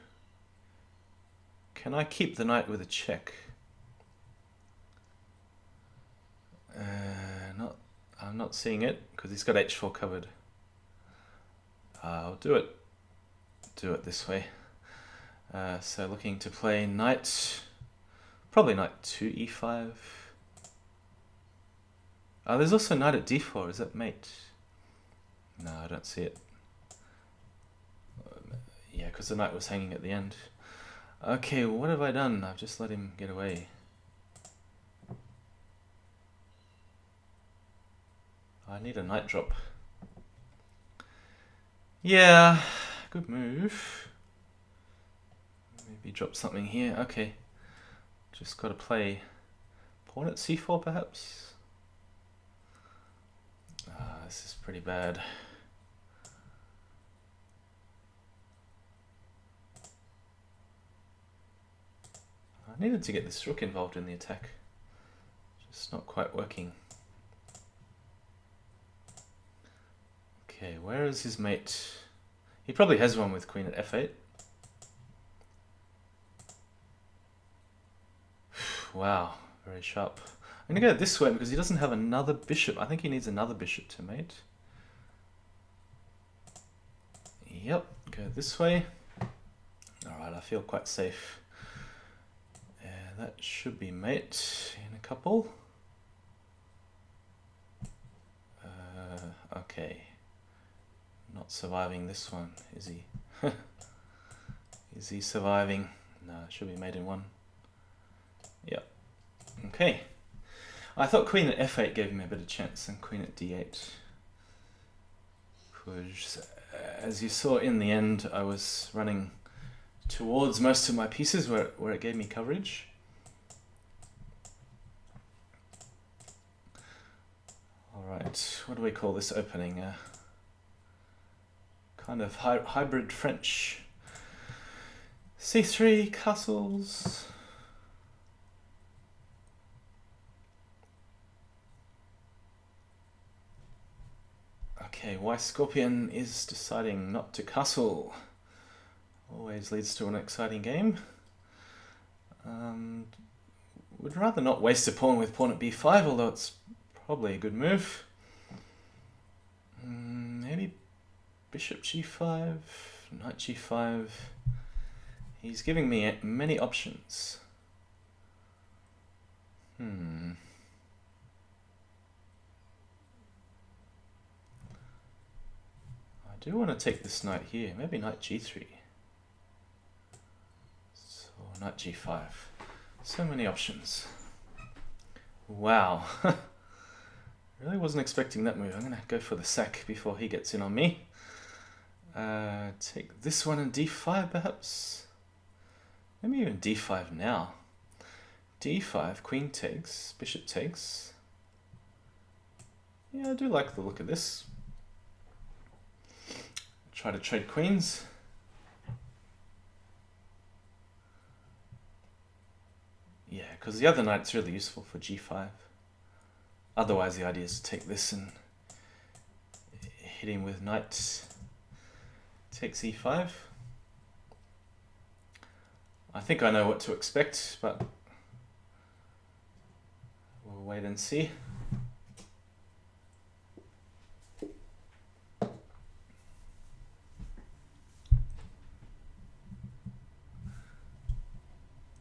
Can I keep the knight with a check? I'm not seeing it because he's got h4 covered. I'll do it. do it this way. So looking to play knight, probably knight to e5. There's also knight at d4. Is that mate? No, I don't see it. Yeah, because the knight was hanging at the end. Okay, what have I done? I've just let him get away. I need a knight drop. Yeah, good move. Maybe drop something here. Okay, just got to play pawn at c4 perhaps. This is pretty bad. I needed to get this rook involved in the attack. Just not quite working. Okay, where is his mate? He probably has one with queen at f8. Wow, very sharp. I'm going to go this way because he doesn't have another bishop. I think he needs another bishop to mate. Yep, go this way. Alright, I feel quite safe. That should be mate in a couple. Okay. Not surviving this one, is he? Is he surviving? No, it should be mate in one. Yep. Okay. I thought queen at f8 gave me a better chance than queen at d8. Because, as you saw in the end, I was running towards most of my pieces where it gave me coverage. Alright, what do we call this opening? Kind of hybrid French. c3, castles. Okay, why Scorpion is deciding not to castle. Always leads to an exciting game. Would rather not waste a pawn with pawn at b5, although it's probably a good move. Maybe bishop g5, knight g5. He's giving me many options. I do want to take this knight here. Maybe knight g3. So knight g5. So many options. Wow. Really wasn't expecting that move. I'm going to go for the sack before he gets in on me. Take this one and d5 perhaps. Maybe even d5 now. d5, queen takes, bishop takes. Yeah, I do like the look of this. Try to trade queens. Yeah, because the other knight's really useful for g5. Otherwise, the idea is to take this and hit him with knight takes e5. I think I know what to expect, but we'll wait and see.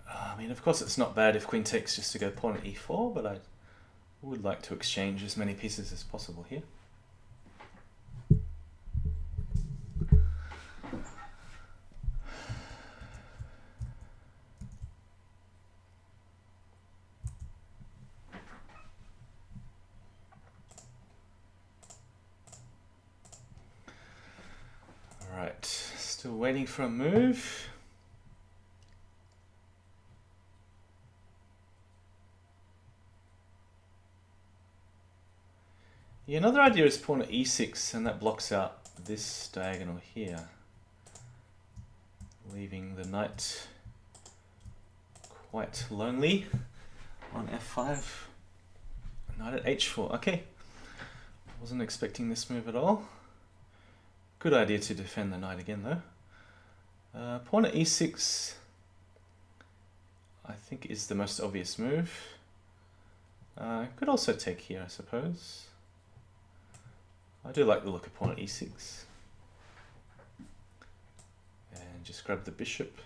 I mean, of course, it's not bad if queen takes just to go pawn at e4, but I would like to exchange as many pieces as possible here. All right, still waiting for a move. Yeah, another idea is pawn at e6, and that blocks out this diagonal here, leaving the knight quite lonely on f5. Knight at h4. Okay, wasn't expecting this move at all. Good idea to defend the knight again though. Pawn at e6, I think, is the most obvious move. Could also take here, I suppose. I do like the look of pawn at e6. just grab the bishop.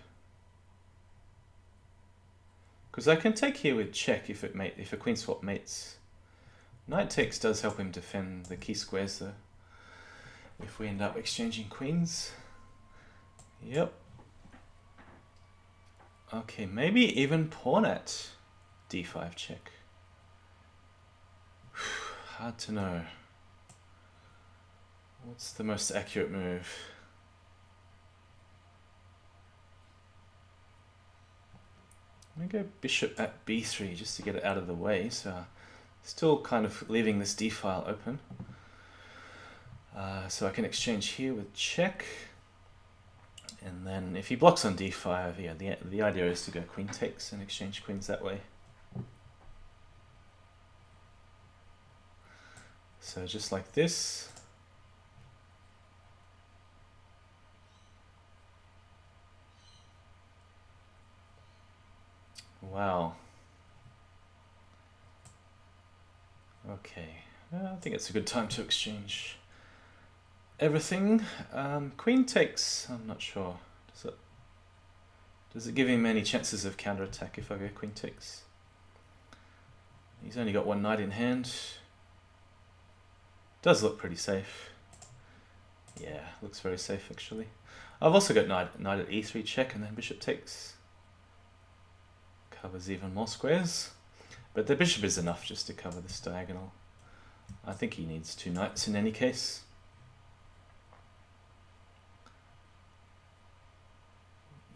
Because I can take here with check if a queen swap mates. Knight takes does help him defend the key squares though. If we end up exchanging queens. Yep. Okay, maybe even pawn at d5 check. Hard to know. What's the most accurate move? I'm gonna go bishop at b3 just to get it out of the way. So still kind of leaving this d file open. So I can exchange here with check. And then if he blocks on d5, yeah, the idea is to go queen takes and exchange queens that way. So just like this. Wow. Okay, I think it's a good time to exchange everything. Queen takes, I'm not sure. Does it give him any chances of counterattack if I go queen takes? He's only got one knight in hand. Does look pretty safe. Yeah, looks very safe actually. I've also got knight at e3 check and then bishop takes. Covers even more squares. But the bishop is enough just to cover this diagonal. I think he needs two knights in any case.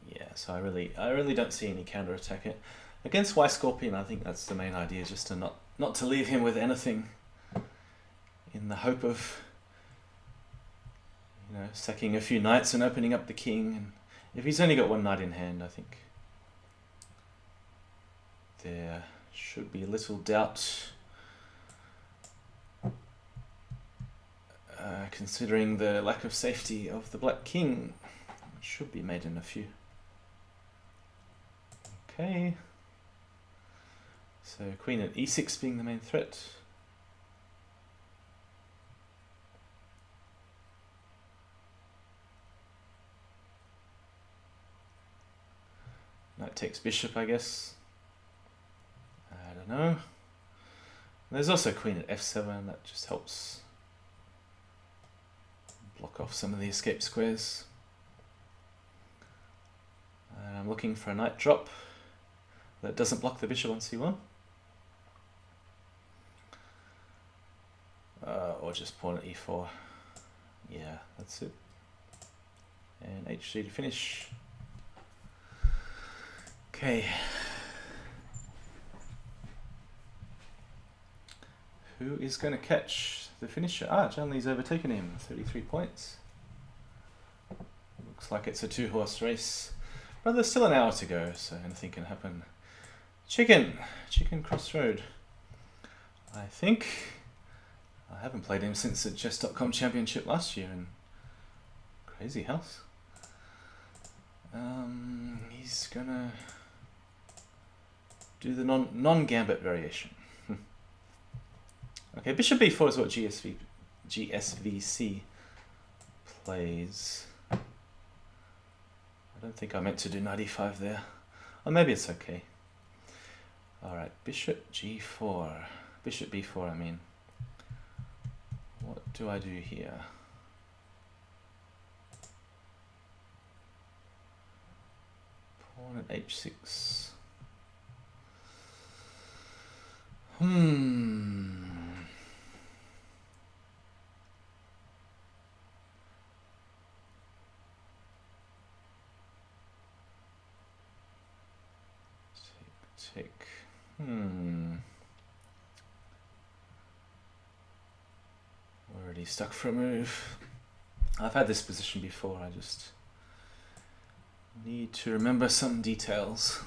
Yeah, so I really don't see any counterattack it. Against Y Scorpion, I think that's the main idea, just to not to leave him with anything, in the hope of, you know, sacking a few knights and opening up the king. And if he's only got one knight in hand, I think there should be little doubt, considering the lack of safety of the black king. It should be made in a few. Okay, so queen at e6 being the main threat. Knight takes bishop, I guess. I don't know. There's also queen at f7, that just helps block off some of the escape squares. And I'm looking for a knight drop that doesn't block the bishop on c1. Or just pawn at e4. Yeah, that's it. And h3 to finish. Okay. Who is going to catch the finisher? Ah, Janley's overtaken him, 33 points. Looks like it's a two-horse race. But there's still an hour to go, so anything can happen. Chicken Crossroad. I think I haven't played him since the Chess.com Championship last year in Crazyhouse. He's gonna do the non-gambit variation. Okay, bishop b4 is what GSVC plays. I don't think I meant to do knight e5 there. Or maybe it's okay. Alright, bishop g4. Bishop b4, I mean. What do I do here? Pawn at h6. Take. Already stuck for a move. I've had this position before, I just need to remember some details.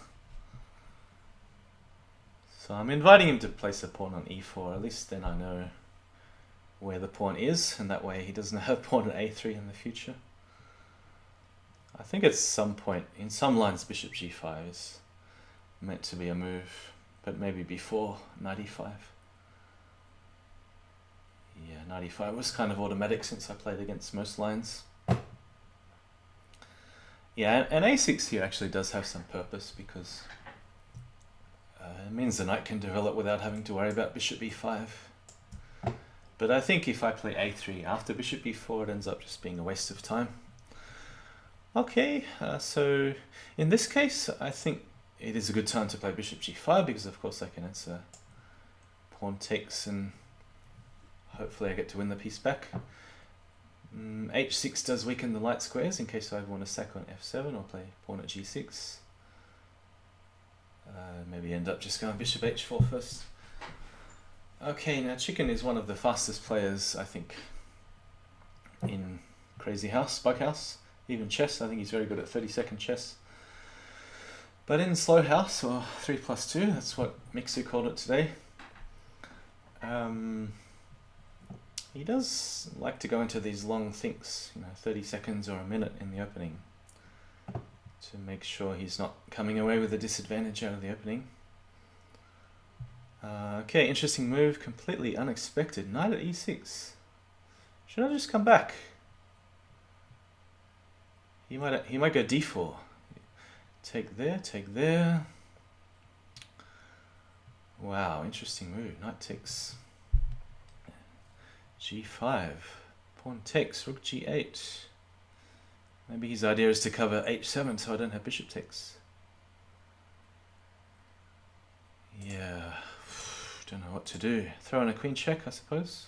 So I'm inviting him to place a pawn on e4, at least then I know where the pawn is, and that way he doesn't have pawn at a3 in the future. I think at some point, in some lines, bishop g5 is meant to be a move, but maybe before knight e5. Yeah, knight e5 was kind of automatic since I played against most lines. Yeah, and a6 here actually does have some purpose because it means the knight can develop without having to worry about bishop b5. But I think if I play a3 after bishop b4, it ends up just being a waste of time. Okay, so in this case, I think it is a good time to play bishop g5 because of course I can answer pawn takes and hopefully I get to win the piece back. H6 does weaken the light squares in case I want to sack on f7 or play pawn at g6. Maybe end up just going bishop h4 first. Okay, now Chicken is one of the fastest players, I think, in Crazyhouse, Bughouse, even chess. I think he's very good at 30-second chess. But in Slow House, or 3+2, that's what Mixu called it today, he does like to go into these long thinks, 30 seconds or a minute in the opening, to make sure he's not coming away with a disadvantage out of the opening. Okay, interesting move, completely unexpected. Knight at e6. Should I just come back? He might go d4. Take there, take there. Wow, interesting move. Knight takes g5. Pawn takes, rook g8. Maybe his idea is to cover h7 so I don't have bishop takes. Yeah, don't know what to do. Throw in a queen check, I suppose.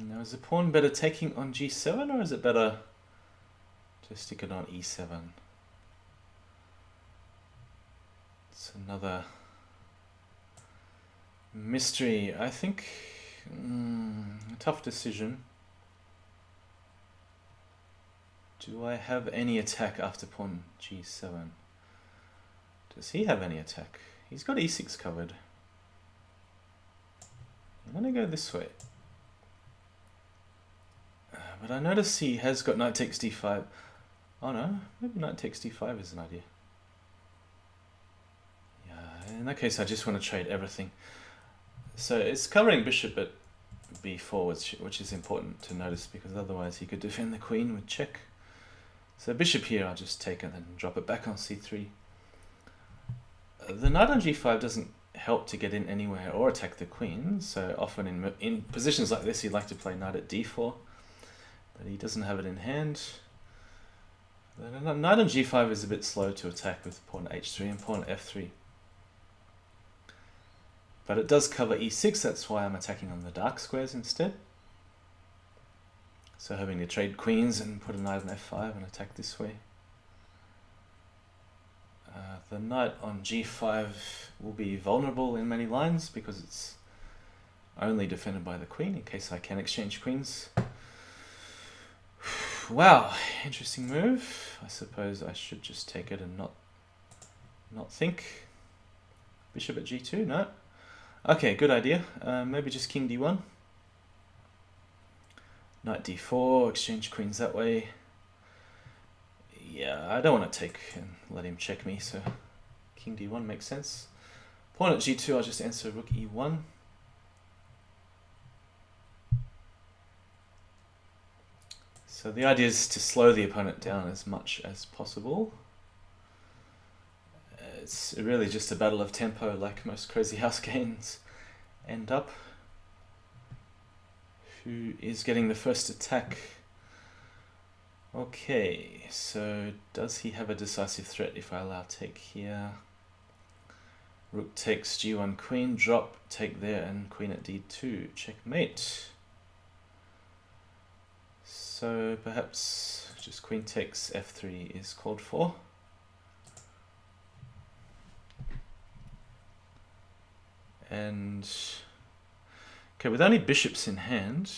Now is the pawn better taking on g7 or is it better to stick it on e7? It's another mystery. I think a tough decision. Do I have any attack after pawn g7? Does he have any attack? He's got e6 covered. I'm gonna go this way. But I notice he has got knight takes d5. Oh no, maybe knight takes d5 is an idea. Yeah, in that case I just want to trade everything. So it's covering bishop at b4, which is important to notice because otherwise he could defend the queen with check. So bishop here, I'll just take it and drop it back on c3. The knight on g5 doesn't help to get in anywhere or attack the queen, so often in positions like this he'd like to play knight at d4, but he doesn't have it in hand. The knight on g5 is a bit slow to attack with pawn h3 and pawn f3. But it does cover e6, that's why I'm attacking on the dark squares instead. So having to trade queens and put a knight on f5 and attack this way. The knight on g5 will be vulnerable in many lines because it's only defended by the queen in case I can exchange queens. Wow, interesting move. I suppose I should just take it and not think. Bishop at g2, no. Okay, good idea. Maybe just king d1. Knight d4, exchange queens that way. Yeah, I don't want to take and let him check me, so king d1 makes sense. Pawn at g2, I'll just answer rook e1. So the idea is to slow the opponent down as much as possible. It's really just a battle of tempo like most Crazyhouse games end up. Who is getting the first attack? Okay, so does he have a decisive threat if I allow take here? Rook takes g1 queen, drop, take there, and queen at d2, checkmate. So perhaps just queen takes f3 is called for. And okay, with only bishops in hand,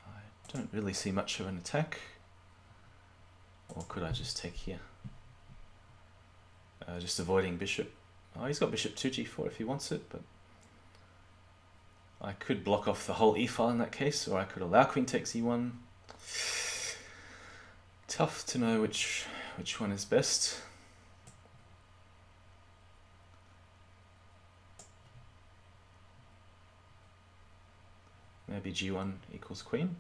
I don't really see much of an attack. Or could I just take here? Just avoiding bishop. Oh, he's got bishop 2g4 if he wants it, but I could block off the whole e-file in that case, or I could allow queen takes e1. Tough to know which one is best. Maybe g1 equals queen.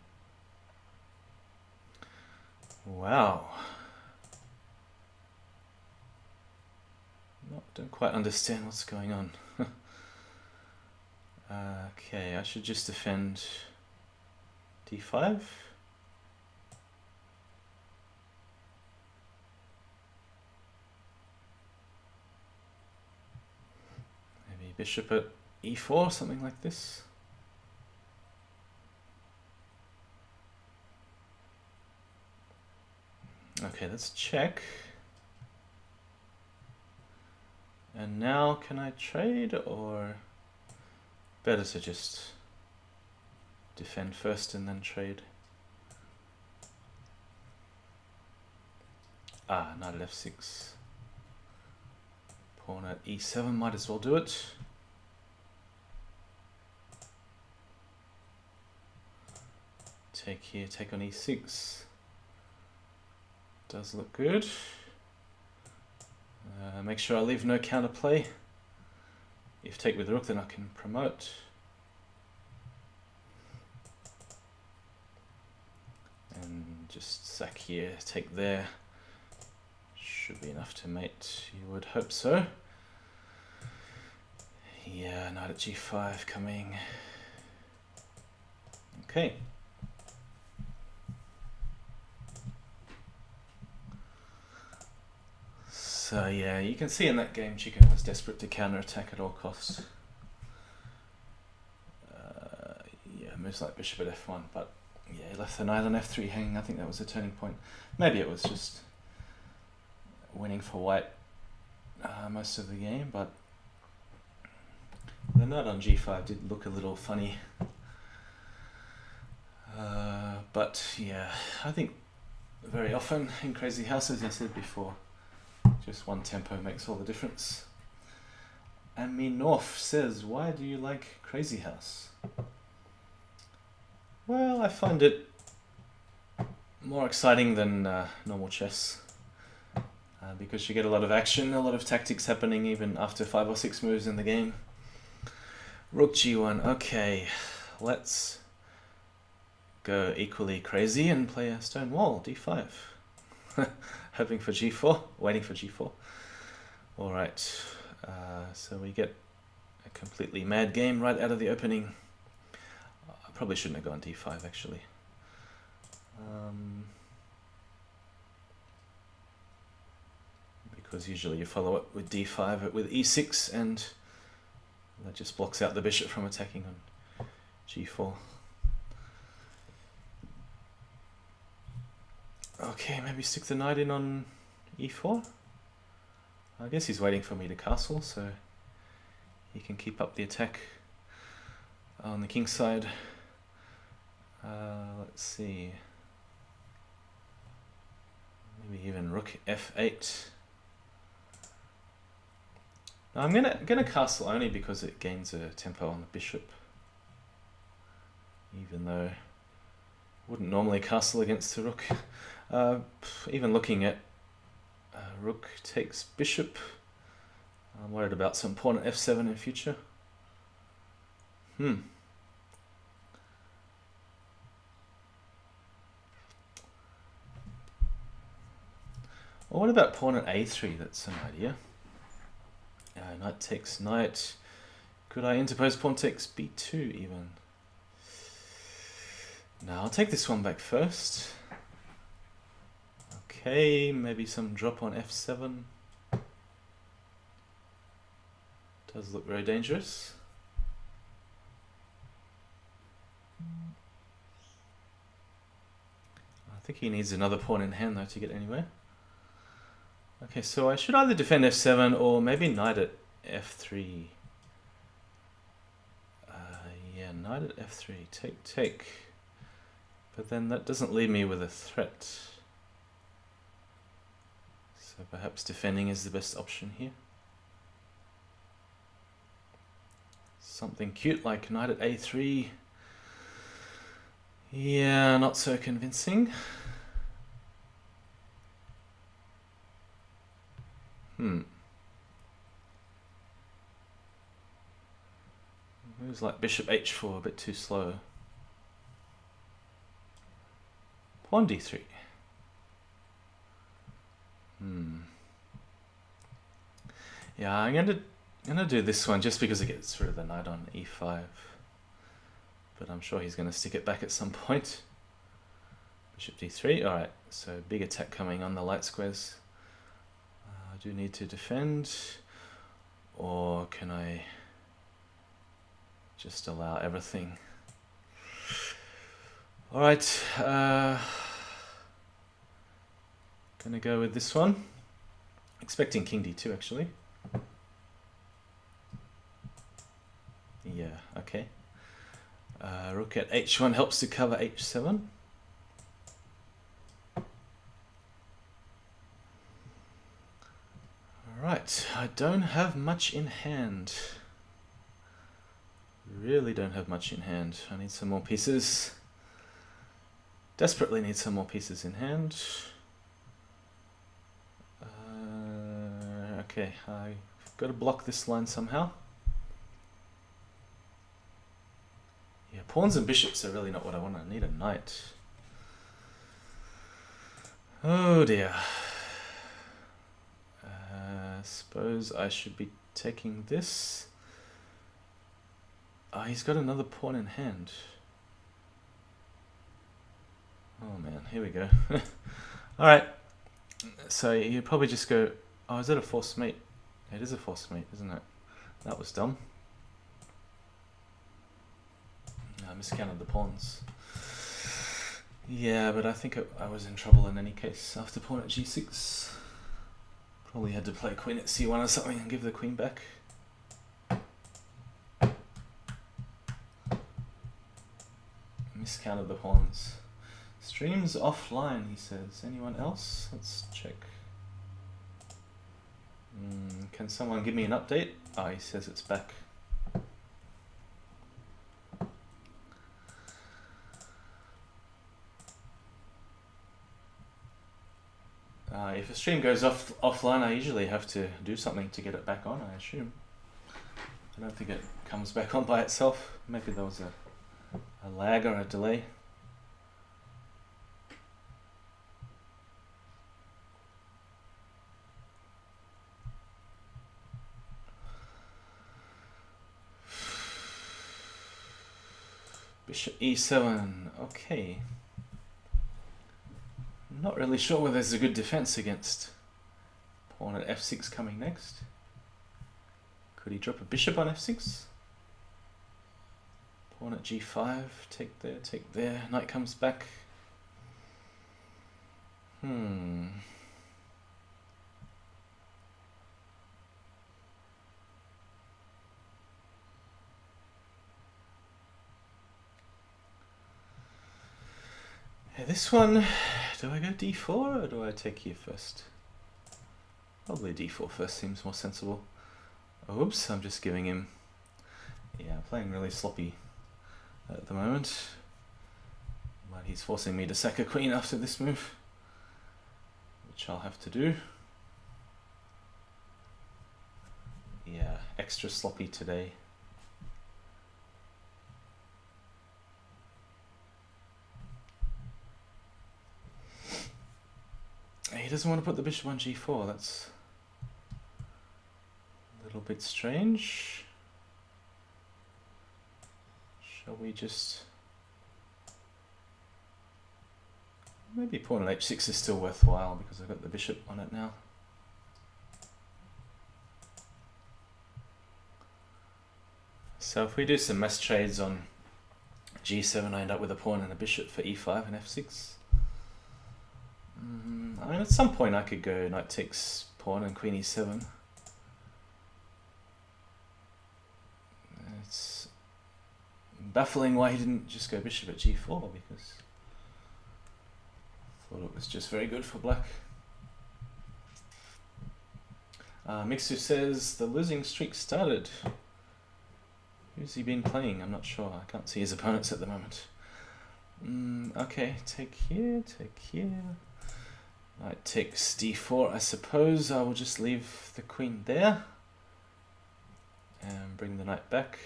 Wow. Don't quite understand what's going on. Okay, I should just defend d5. Maybe bishop at e4, something like this. Okay, let's check. And now can I trade, or better to just defend first and then trade? Knight at f6. Pawn at e7, might as well do it. Take here, take on e6. Does look good. Make sure I leave no counterplay. If take with rook, then I can promote. And just sack here, take there. Should be enough to mate, you would hope so. Yeah, knight at g5 coming. Okay. So yeah, you can see in that game Chicken was desperate to counterattack at all costs. Yeah, moves like bishop at f1, but yeah, he left the knight on f3 hanging. I think that was a turning point. Maybe it was just winning for white most of the game, but the knight on g5 did look a little funny. But yeah, I think very often in Crazyhouse, as I said before, just one tempo makes all the difference. And me North says, why do you like Crazyhouse? Well, I find it more exciting than normal chess. Because you get a lot of action, a lot of tactics happening even after 5 or 6 moves in the game. Rook g1, okay, let's go equally crazy and play a stone wall, d5. Hoping for g4, waiting for g4. Alright, so we get a completely mad game right out of the opening. I probably shouldn't have gone d5 actually. Because usually you follow it with d5 with e6 and that just blocks out the bishop from attacking on g4. Okay, maybe stick the knight in on e4. I guess he's waiting for me to castle, so he can keep up the attack on the king side. Let's see. Maybe even rook f8. Now I'm gonna castle only because it gains a tempo on the bishop. Even though I wouldn't normally castle against the rook. Even looking at rook takes bishop. I'm worried about some pawn at f7 in future. Well, what about pawn at a3? That's an idea. Knight takes knight. Could I interpose pawn takes b2 even? No, I'll take this one back first. Okay, maybe some drop on f7. Does look very dangerous. I think he needs another pawn in hand though to get anywhere. Okay, so I should either defend f7 or maybe knight at f3. Yeah, knight at f3. Take, take. But then that doesn't leave me with a threat. So perhaps defending is the best option here. Something cute like knight at a3. Yeah, not so convincing. Moves like bishop h4, a bit too slow. Pawn d3. Yeah, I'm gonna do this one just because it gets rid of the knight on e5. But I'm sure he's gonna stick it back at some point. Bishop d3. All right, so big attack coming on the light squares. I do need to defend, or can I just allow everything? All right, gonna go with this one. Expecting king d2 actually. Yeah, okay. Rook at h1 helps to cover h7. Alright, I don't have much in hand. Really don't have much in hand. I need some more pieces. Desperately need some more pieces in hand. Okay, I've got to block this line somehow. Yeah, pawns and bishops are really not what I want. I need a knight. Oh dear. Suppose I should be taking this. He's got another pawn in hand. Oh man, here we go. Alright, so you probably just go, oh, is that a forced mate? It is a forced mate, isn't it? That was dumb. I miscounted the pawns. Yeah, but I think I was in trouble in any case after pawn at g6. Probably had to play queen at c1 or something and give the queen back. Miscounted the pawns. Streams offline, he says. Anyone else? Let's check. Can someone give me an update? Ah, he says it's back. If a stream goes offline, I usually have to do something to get it back on, I assume. I don't think it comes back on by itself. Maybe there was a lag or a delay. Bishop e7, okay. Not really sure whether there's a good defense against pawn at f6 coming next. Could he drop a bishop on f6? Pawn at g5, take there, knight comes back. Yeah, this one, do I go d4 or do I take here first? Probably d4 first seems more sensible. Oops, I'm just giving him... Yeah, I'm playing really sloppy at the moment. But he's forcing me to sack a queen after this move, which I'll have to do. Yeah, extra sloppy today. He doesn't want to put the bishop on g4, that's a little bit strange. Shall we just... Maybe pawn at h6 is still worthwhile because I've got the bishop on it now. So if we do some mess trades on g7, I end up with a pawn and a bishop for e5 and f6. I mean, at some point I could go knight takes pawn and queen e7. It's baffling why he didn't just go bishop at g4, because I thought it was just very good for black. Mixu says the losing streak started. Who's he been playing? I'm not sure. I can't see his opponents at the moment. Okay, take here, take here. Knight takes d4. I suppose I will just leave the queen there and bring the knight back.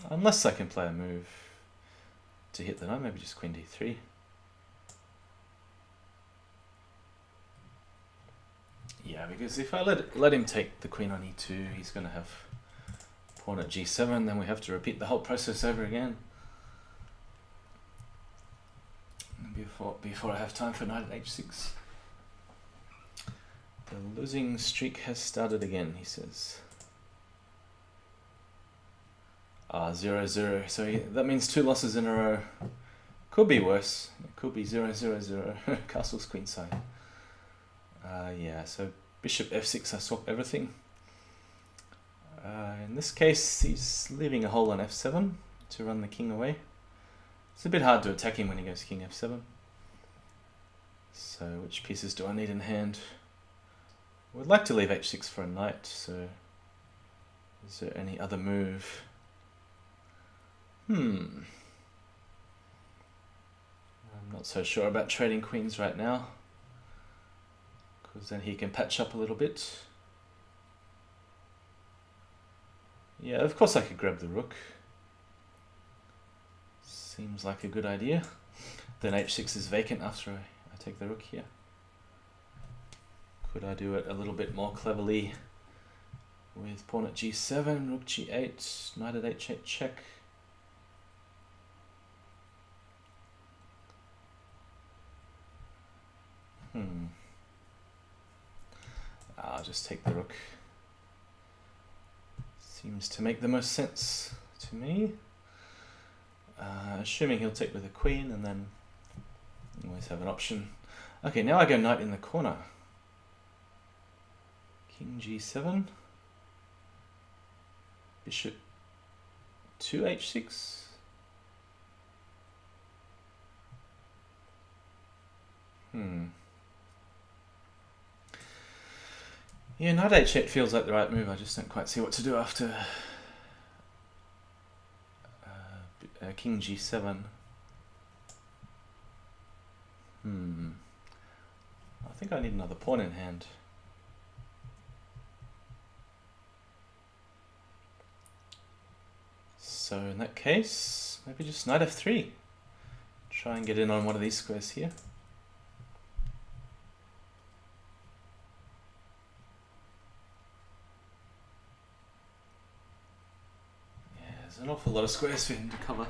Unless I can play a move. to hit the knight, maybe just queen d3. Yeah, because if I let him take the queen on e2, he's going to have pawn at g7, then we have to repeat the whole process over again. Before I have time for knight at h6. The losing streak has started again, he says. 0-0, so that means 2 losses in a row. Could be worse. It could be 0-0-0. Castle's queenside. Yeah, so bishop f6, I swap everything. In this case, he's leaving a hole on f7 to run the king away. It's a bit hard to attack him when he goes king f7. So which pieces do I need in hand? I would like to leave h6 for a knight, so is there any other move? I'm not so sure about trading queens right now, because then he can patch up a little bit. Yeah, of course I could grab the rook. Seems like a good idea. Then h6 is vacant after I take the rook here. Could I do it a little bit more cleverly with pawn at g7, rook g8, knight at h8 check? I'll just take the rook. Seems to make the most sense to me. Assuming he'll take with a queen, and then always have an option. Okay, now I go knight in the corner. King g7. Bishop to h6. Yeah, knight h8 feels like the right move. I just don't quite see what to do after king g7. I think I need another pawn in hand. So in that case, maybe just knight f3. Try and get in on one of these squares here. An awful lot of squares for him to cover.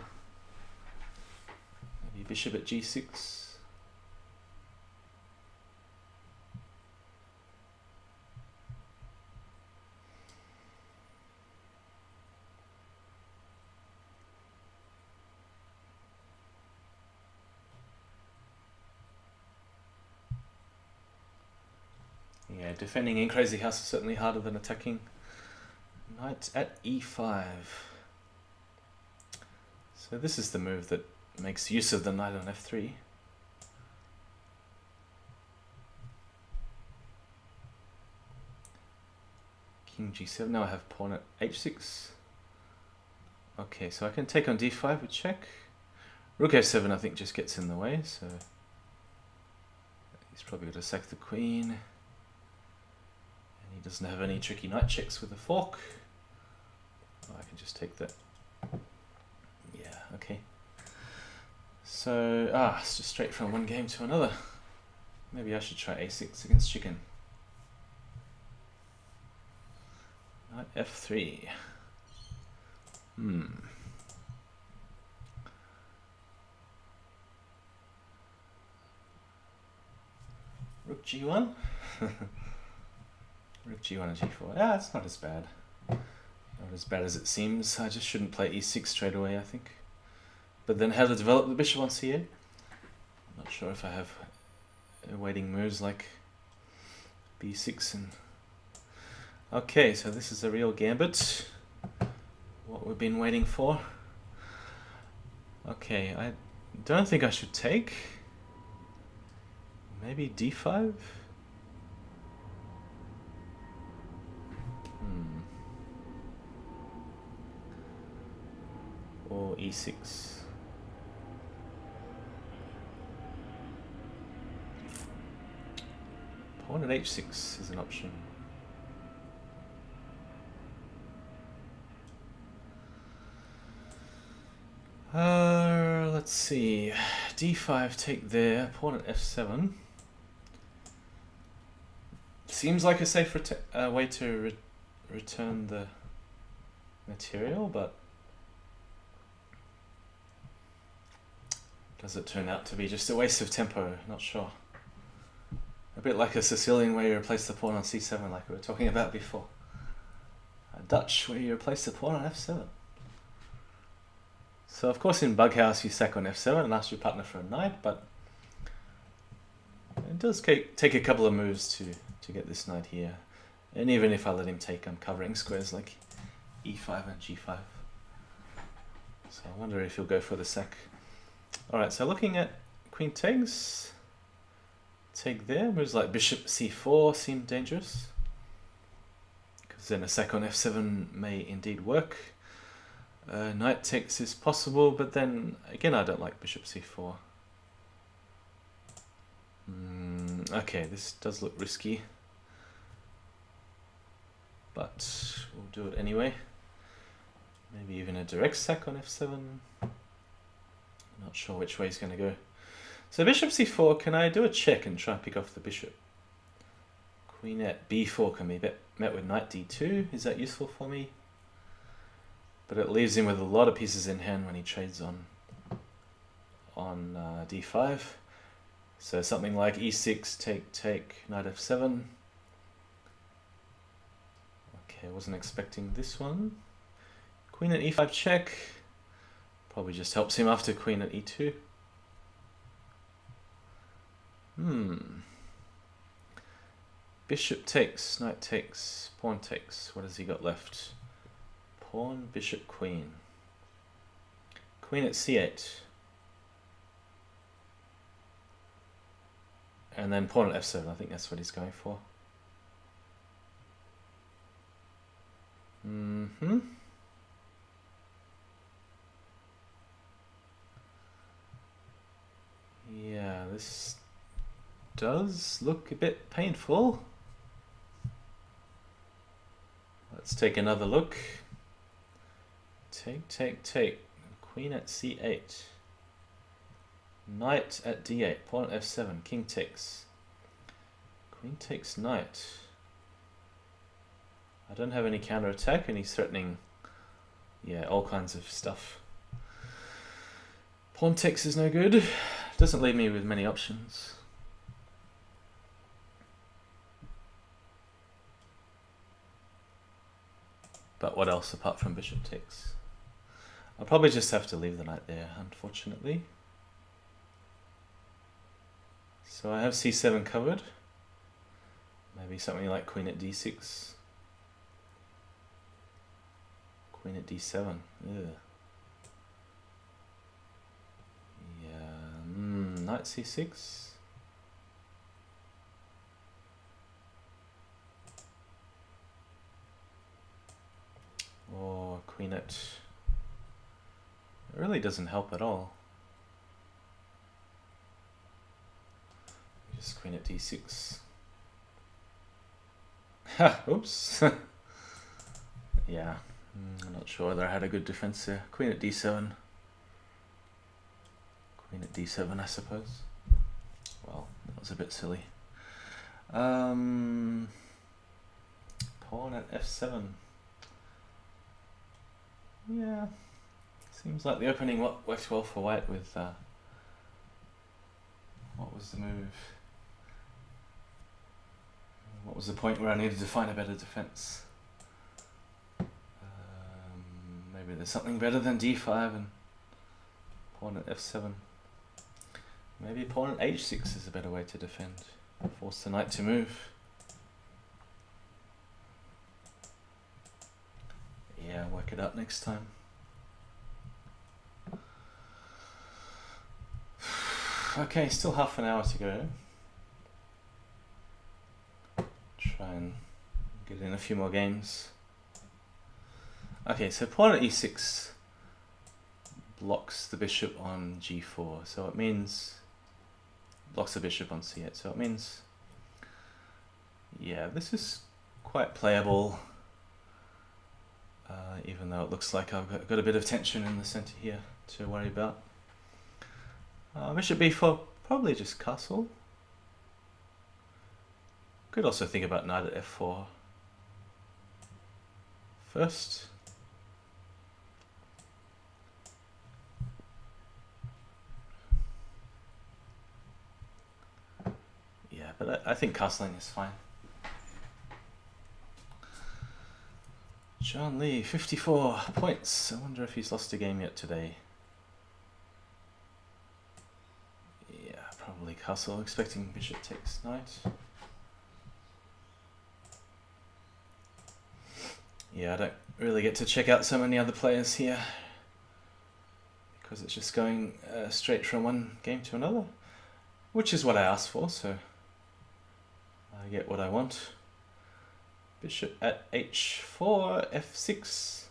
Maybe bishop at g6. Yeah, defending in Crazyhouse is certainly harder than attacking. Knight at e5. So this is the move that makes use of the knight on f3. King g7, now I have pawn at h6. Okay, so I can take on d5 with check. Rook f7 I think just gets in the way, so he's probably going to sack the queen. And he doesn't have any tricky knight checks with the fork. Oh, I can just take that. Yeah, okay. So, it's just straight from one game to another. Maybe I should try a6 against chicken. Knight f3. Rook g1. Rook g1 and g4. Yeah, it's not as bad. Not as bad as it seems. I just shouldn't play e6 straight away, I think. But then how to develop the bishop on c8? I'm not sure if I have awaiting moves like b6 and... Okay, so this is a real gambit. What we've been waiting for. Okay, I don't think I should take. Maybe d5? Or e6. Pawn at h6 is an option. let's see. D5 take there, pawn at F7. Seems like a safe way to return the material, but does it turn out to be just a waste of tempo? Not sure. A bit like a Sicilian where you replace the pawn on C7 like we were talking about before. A Dutch where you replace the pawn on F7. So of course in Bughouse you sack on F7 and ask your partner for a knight, but it does take a couple of moves to get this knight here. And even if I let him take, I'm covering squares like E5 and G5. So I wonder if he'll go for the sack. Alright, so looking at queen takes, take there, moves like bishop C4 seem dangerous, because then a sack on F7 may indeed work. Knight takes is possible, but then again I don't like bishop C4. Okay, this does look risky, but we'll do it anyway. Maybe even a direct sack on F7. Not sure which way he's going to go. So bishop C4, can I do a check and try and pick off the bishop? Queen at B4 can be met with knight D2. Is that useful for me? But it leaves him with a lot of pieces in hand when he trades on D5. So something like E6, take, knight F7. Okay, wasn't expecting this one. Queen at E5 check. Probably just helps him after queen at E2. Bishop takes, knight takes, pawn takes. What has he got left? Pawn, bishop, queen. Queen at C8. And then pawn at F7. I think that's what he's going for. Yeah, this does look a bit painful. Let's take another look. Take. Queen at C8. Knight at D8. Pawn at F7. King takes. Queen takes knight. I don't have any counterattack, and he's threatening, yeah, all kinds of stuff. Pawn takes is no good. Doesn't leave me with many options. But what else apart from bishop takes? I'll probably just have to leave the knight there, unfortunately. So I have C7 covered. Maybe something like queen at D6. Queen at D7. Ugh. Yeah. Knight C6. Or queen at... It really doesn't help at all. Just queen at D6. Ha! Oops. Yeah. I'm not sure whether I had a good defense there. Queen at D7. Queen at D7, I suppose. Well, that was a bit silly. Pawn at F7. Yeah. Seems like the opening worked well for white with... what was the move? What was the point where I needed to find a better defense? Maybe there's something better than D5 and pawn at F7. Maybe pawn at H6 is a better way to defend. Force the knight to move. Yeah, work it out next time. Okay, still half an hour to go. Try and get in a few more games. Okay, so pawn at E6 blocks the bishop on G4, so it means blocks the bishop on C8, so it means, yeah, this is quite playable, even though it looks like I've got a bit of tension in the center here to worry about. Bishop b4, probably just castle. Could also think about knight at f4 first. Yeah, but I think castling is fine. John Lee, 54 points. I wonder if he's lost a game yet today. Yeah, probably castle, expecting bishop takes knight. Yeah, I don't really get to check out so many other players here because it's just going straight from one game to another, which is what I asked for, so I get what I want. Bishop at h4, f6.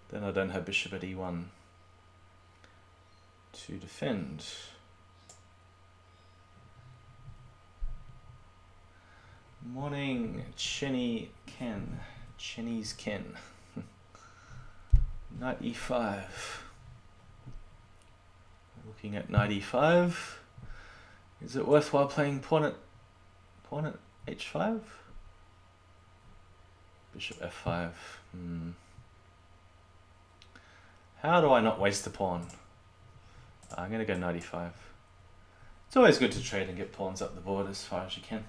Then I don't have bishop at e1 to defend. Morning, Chenny's Ken. Knight e5. Looking at knight e5. Is it worthwhile playing pawn at h5? Bishop f5. How do I not waste the pawn? I'm going to go knight e5. It's always good to trade and get pawns up the board as far as you can.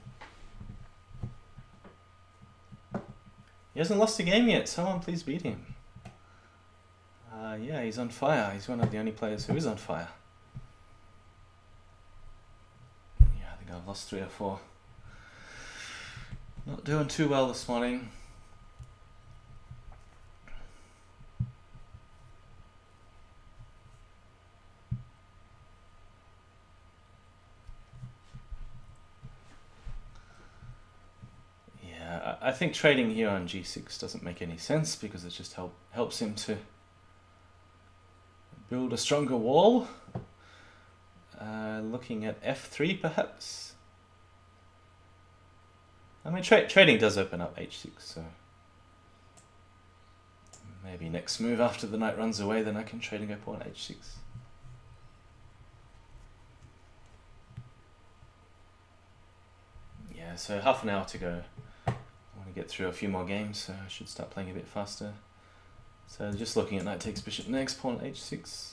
He hasn't lost a game yet. Someone please beat him. Yeah, he's on fire. He's one of the only players who is on fire. Yeah, I think I've lost 3 or 4. Not doing too well this morning. I think trading here on g6 doesn't make any sense because it just helps him to build a stronger wall. Looking at f3 perhaps. I mean, trading does open up h6, so maybe next move after the knight runs away, then I can trade and go pawn h6. Yeah, so half an hour to go. Get through a few more games, so I should start playing a bit faster. So just looking at knight takes bishop next, pawn at h6.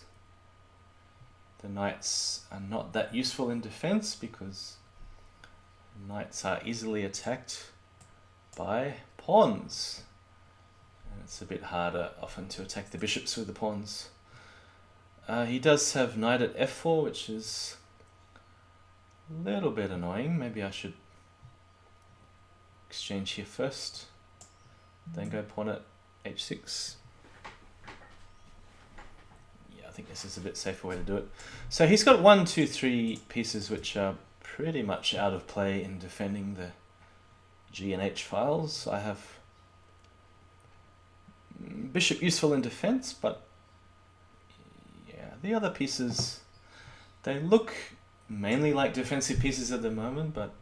The knights are not that useful in defense because knights are easily attacked by pawns. And it's a bit harder often to attack the bishops with the pawns. He does have knight at f4, which is a little bit annoying. Maybe I should exchange here first, then go pawn at h6. Yeah, I think this is a bit safer way to do it. So he's got 1, 2, 3 pieces which are pretty much out of play in defending the G and H files. I have bishop useful in defense, but yeah, the other pieces, they look mainly like defensive pieces at the moment, but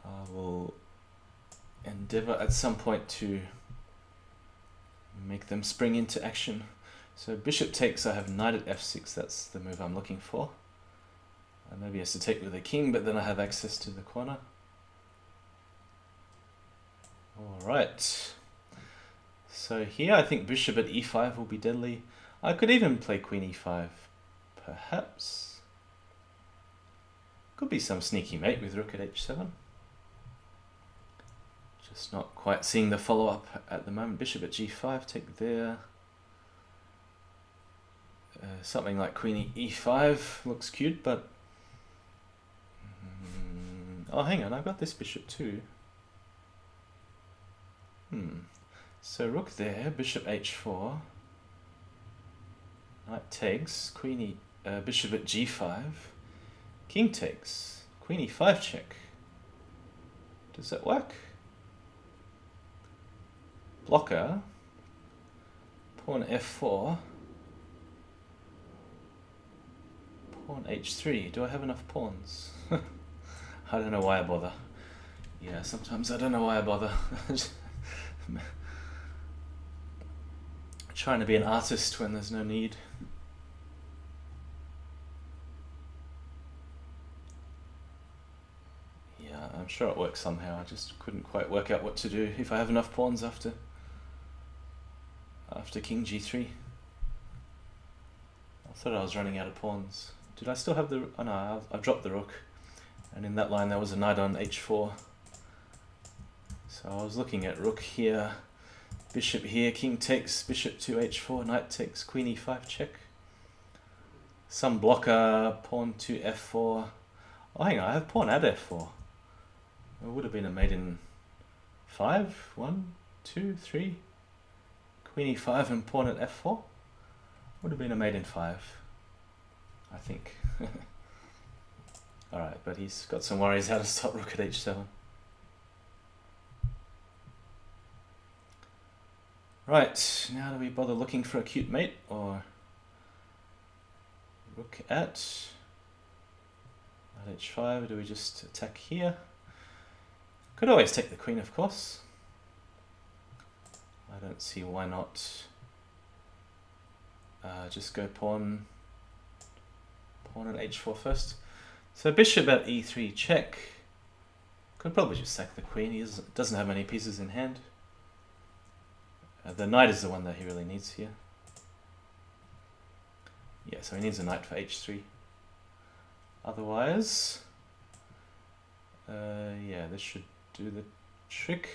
I will endeavor at some point to make them spring into action. So bishop takes, I have knight at f6, that's the move I'm looking for. Maybe he has to take with the king, but then I have access to the corner. Alright, so here I think bishop at e5 will be deadly. I could even play queen e5, perhaps. Could be some sneaky mate with rook at h7. Just not quite seeing the follow-up at the moment. Bishop at g5, take there. Something like queen e5 looks cute, but... oh, hang on, I've got this bishop too. So rook there, bishop h4. Knight takes, bishop at g5. King takes, queen e5 check. Does that work? Blocker, pawn f4, pawn h3. Do I have enough pawns? I don't know why I bother. Yeah, sometimes I don't know why I bother. Trying to be an artist when there's no need. I'm sure it works somehow. I just couldn't quite work out what to do if I have enough pawns after king g3. I thought I was running out of pawns. Did I still have the... Oh no, I've dropped the rook. And in that line there was a knight on h4. So I was looking at rook here, bishop here, king takes, bishop to h4, knight takes, queen e5 check. Some blocker, pawn to f4. Oh, hang on, I have pawn at f4. It would have been a mate in 5. 1, 2, 3. Queen e5 and pawn at f4. Would have been a mate in 5, I think. Alright, but he's got some worries how to stop rook at h7. Right, now do we bother looking for a cute mate, or rook at h5, do we just attack here? Could always take the queen, of course. I don't see why not. Just go pawn at h4 first. So bishop at e3 check. Could probably just sack the queen, he doesn't have any pieces in hand. The knight is the one that he really needs here. Yeah, so he needs a knight for h3. Otherwise, yeah, this should do the trick.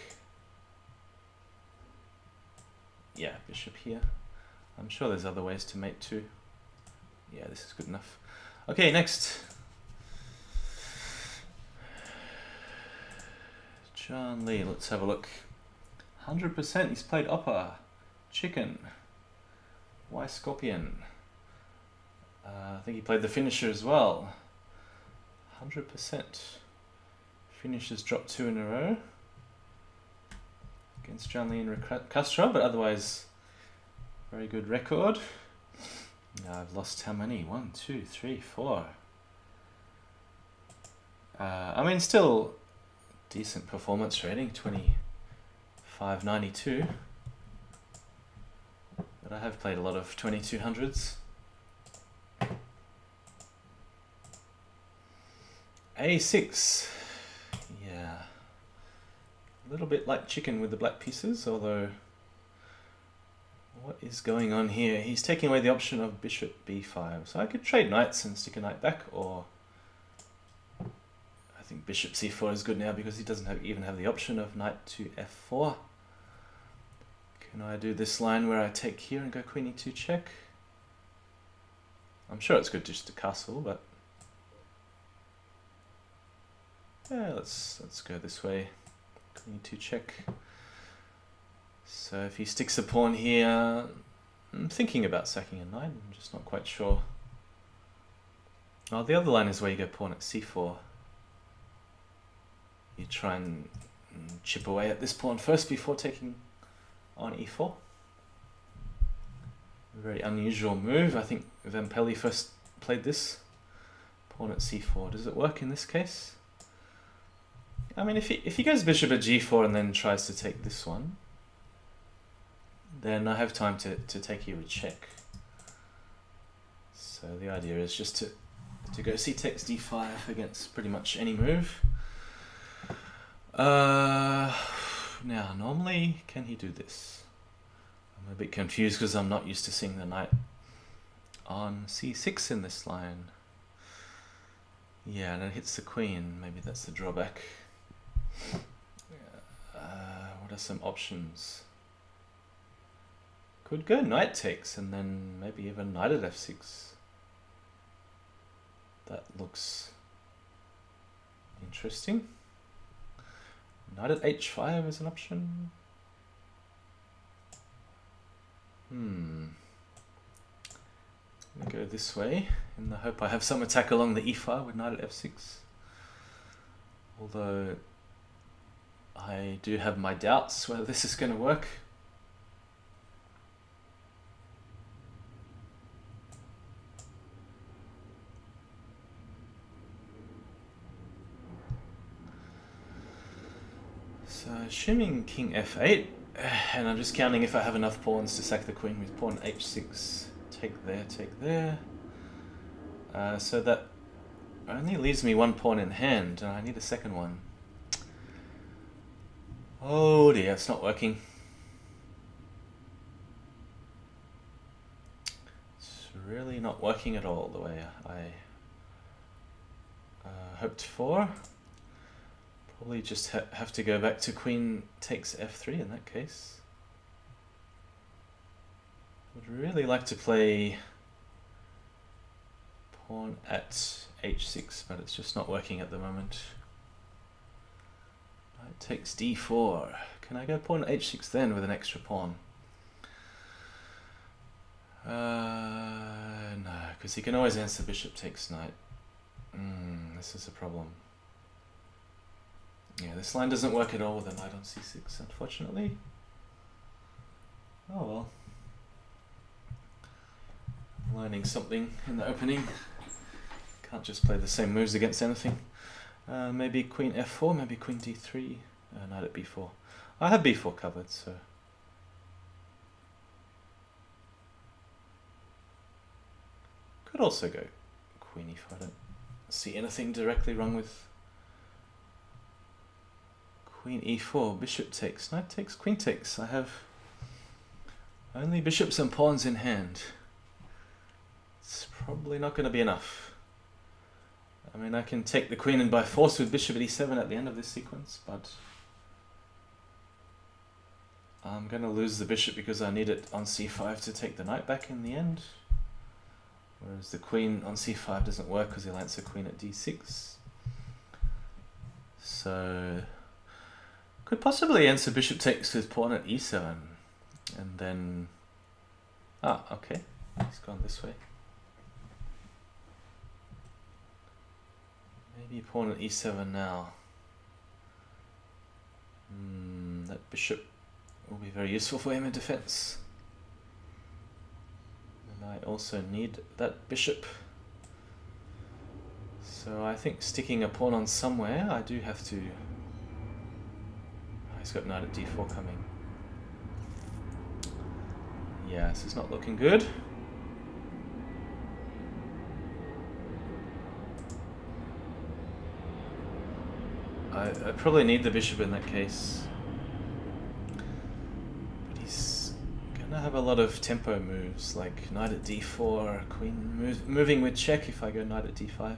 Yeah, bishop here. I'm sure there's other ways to mate too. Yeah, this is good enough. Okay, next. John Lee, let's have a look. 100%, he's played Oppa, Chicken, Y Scorpion. I think he played the finisher as well. 100%. Finishers dropped 2 in a row against John Lee and Castro, but otherwise very good record. Now I've lost how many? 1, 2, 3, 4. I mean, still decent performance rating, 2592. But I have played a lot of 2200s. A6. Yeah. A little bit like Chicken with the black pieces, although what is going on here? He's taking away the option of bishop b5. So I could trade knights and stick a knight back, or I think bishop c4 is good now because he doesn't even have the option of knight to f4. Can I do this line where I take here and go queen e2 check? I'm sure it's good just to castle, but yeah, let's go this way. Queen e2 check. So if he sticks a pawn here, I'm thinking about sacking a knight, I'm just not quite sure. Oh, the other line is where you go pawn at c4. You try and chip away at this pawn first before taking on e4. A very unusual move. I think Vempelli first played this. Pawn at c4. Does it work in this case? I mean, if he goes bishop at g4 and then tries to take this one, then I have time to take here with check. So the idea is just to go c takes d5 against pretty much any move. Now, normally, can he do this? I'm a bit confused because I'm not used to seeing the knight on c6 in this line. Yeah, and it hits the queen. Maybe that's the drawback. What are some options? Could go knight takes and then maybe even knight at f6. That looks interesting. Knight at h5 is an option. I'm gonna go this way in the hope I have some attack along the e-file with knight at f6. Although I do have my doubts whether this is going to work. So assuming king f8, and I'm just counting if I have enough pawns to sack the queen with pawn h6. Take there, take there. So that only leaves me one pawn in hand, and I need a second one. Oh dear, it's not working. It's really not working at all the way I hoped for. Probably just have to go back to queen takes f3 in that case. Would really like to play pawn at h6, but it's just not working at the moment. Knight takes d4. Can I go pawn h6 then with an extra pawn? No, because he can always answer bishop takes knight. This is a problem. Yeah, this line doesn't work at all with a knight on c6, unfortunately. Oh well. Learning something in the opening. Can't just play the same moves against anything. Maybe queen f4, maybe queen d3, knight at b4. I have b4 covered, so... Could also go queen e4. I don't see anything directly wrong with queen e4, bishop takes, knight takes, queen takes. I have only bishops and pawns in hand. It's probably not going to be enough. I mean, I can take the queen in by force with bishop at e7 at the end of this sequence, but I'm going to lose the bishop because I need it on c5 to take the knight back in the end. Whereas the queen on c5 doesn't work because he'll answer queen at d6. So, could possibly answer bishop takes with pawn at e7. And then... Ah, okay. He's gone this way. Maybe pawn at e7 now. That bishop will be very useful for him in defense. And I also need that bishop. So I think sticking a pawn on somewhere, I do have to... Oh, he's got knight at d4 coming. Yeah, this is not looking good. I probably need the bishop in that case. But he's gonna have a lot of tempo moves, like knight at d4, queen moving with check if I go knight at d5.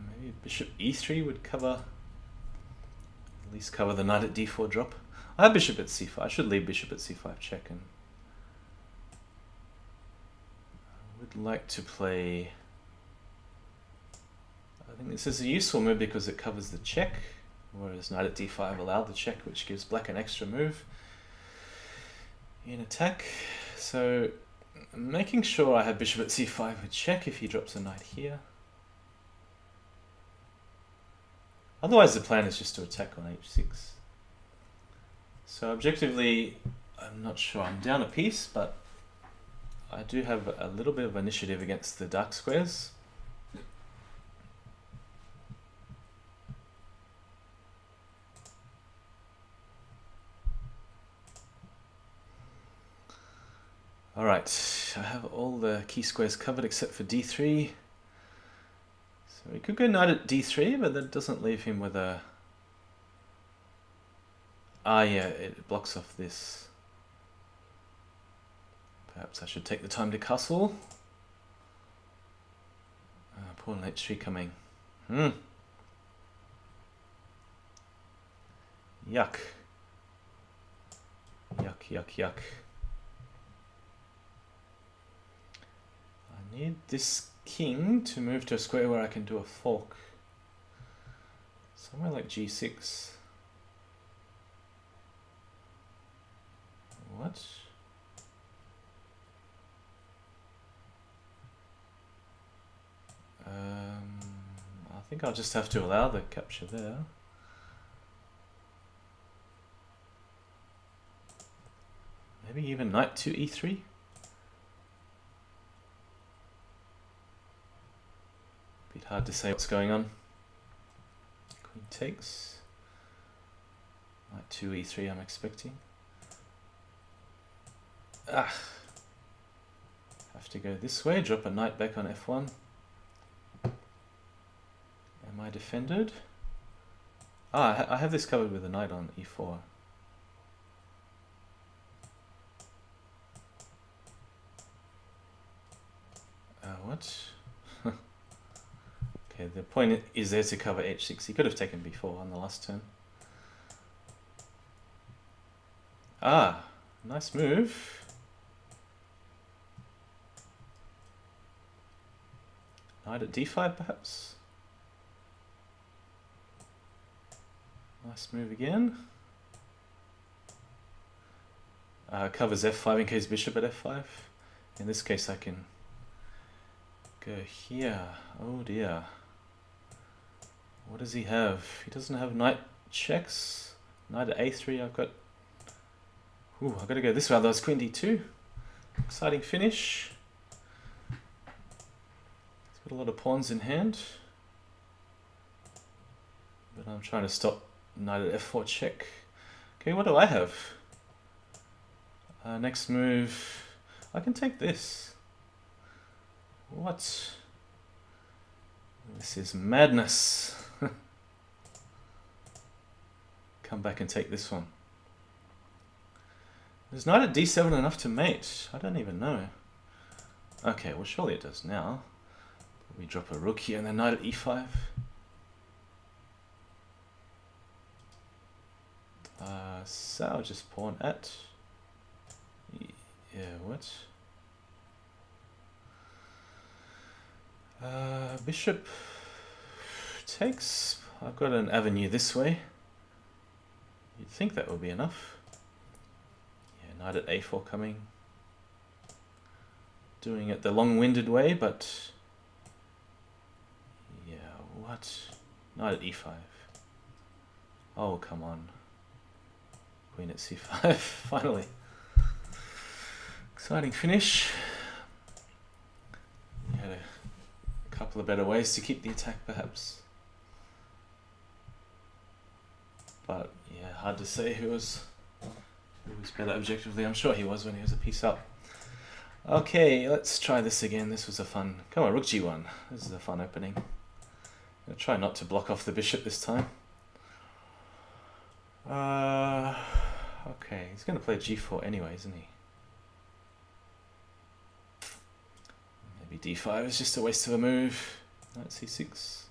Maybe bishop e3 would cover, at least cover the knight at d4 drop. I have bishop at c5. I should leave bishop at c5 check, and I would like to play... I think this is a useful move because it covers the check, whereas knight at d5 allowed the check, which gives black an extra move in attack. So making sure I have bishop at c5 with check if he drops a knight here. Otherwise the plan is just to attack on h6. So objectively, I'm not sure. I'm down a piece, but I do have a little bit of initiative against the dark squares. Alright, I have all the key squares covered except for d3. So we could go knight at d3, but that doesn't leave him with a... Ah yeah, it blocks off this. Perhaps I should take the time to castle. Pawn h3 coming. Yuck. Yuck, yuck, yuck. I need this king to move to a square where I can do a fork. Somewhere like g6. What? I think I'll just have to allow the capture there. Maybe even knight to e3. Bit hard to say what's going on. Queen takes. Knight to e3 I'm expecting. Ah. Have to go this way, drop a knight back on f1. Am I defended? Ah, I have this covered with a knight on e4. What? Okay, the point is there to cover h6. He could have taken b4 on the last turn. Ah, nice move. Knight at d5 perhaps? Nice move again. Covers f5 in case bishop at f5. In this case I can go here. Oh dear. What does he have? He doesn't have knight checks. Knight at a3 I've got... Ooh, I've got to go this way, otherwise queen d2. Exciting finish. He's got a lot of pawns in hand. But I'm trying to stop knight at f4 check. Okay, what do I have? Next move... I can take this. What? This is madness. Come back and take this one. Is knight at d7 enough to mate? I don't even know. Okay, well surely it does now. We drop a rook here and then knight at e5. So I'll just pawn at... Yeah, what? Bishop takes. I've got an avenue this way. You'd think that would be enough. Yeah, knight at a4 coming. Doing it the long-winded way, but... Yeah, what? Knight at e5. Oh, come on. Queen at c5, finally. Exciting finish. You had a couple of better ways to keep the attack, perhaps. But yeah, hard to say who was better objectively. I'm sure he was when he was a piece up. Okay, let's try this again. This was a fun... Come on, rook g1. This is a fun opening. I'll try not to block off the bishop this time. Okay, he's going to play g4 anyway, isn't he? Maybe d5 is just a waste of a move. Knight c6.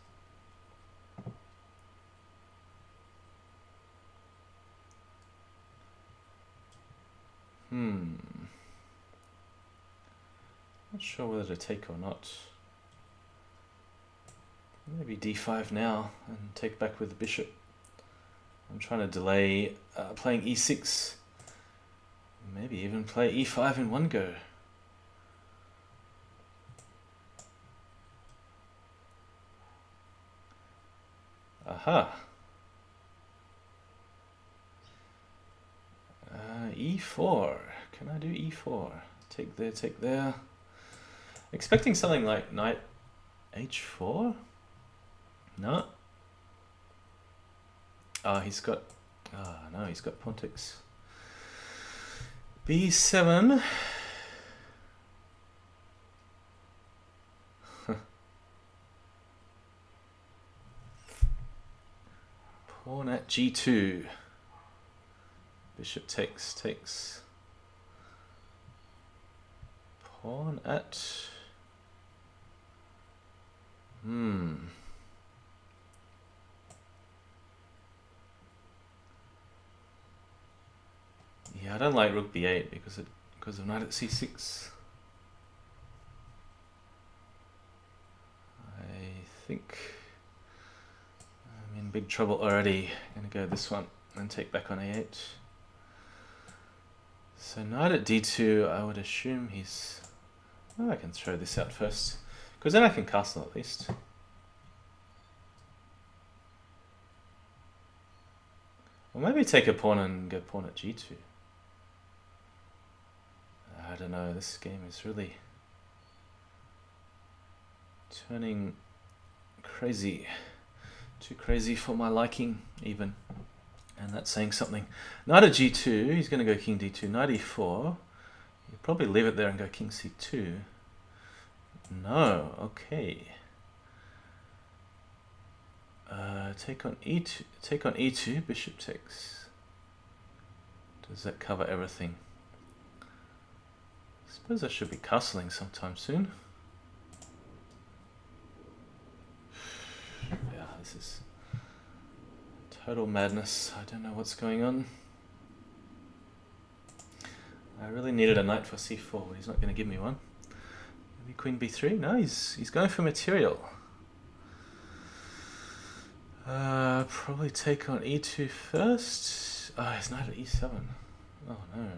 Not sure whether to take or not. Maybe d5 now and take back with the bishop. I'm trying to delay playing e6. Maybe even play e5 in one go. Aha. E4. Can I do e4? Take there, take there. Expecting something like knight h4? No. He's got... no, he's got Pontics. b7. Pawn at g2. Bishop takes. Pawn at... Yeah, I don't like rook b8 because of knight at c6. I think I'm in big trouble already. I'm gonna go this one and take back on a8. So knight at d2, I would assume he's... Oh, I can throw this out first, because then I can castle at least. Or maybe take a pawn and go pawn at g2. I don't know, this game is really turning crazy. Too crazy for my liking, even. And that's saying something. Knight at g2, he's going to go king d2. Knight e4. You'll probably leave it there and go king c2. No, okay. Take on e2. Take on e2. Bishop takes. Does that cover everything? I suppose I should be castling sometime soon. Yeah, this is total madness. I don't know what's going on. I really needed a knight for c4, but he's not going to give me one. Maybe queen b3? No, he's going for material. Probably take on e2 first. Oh, he's knight at e7. Oh no.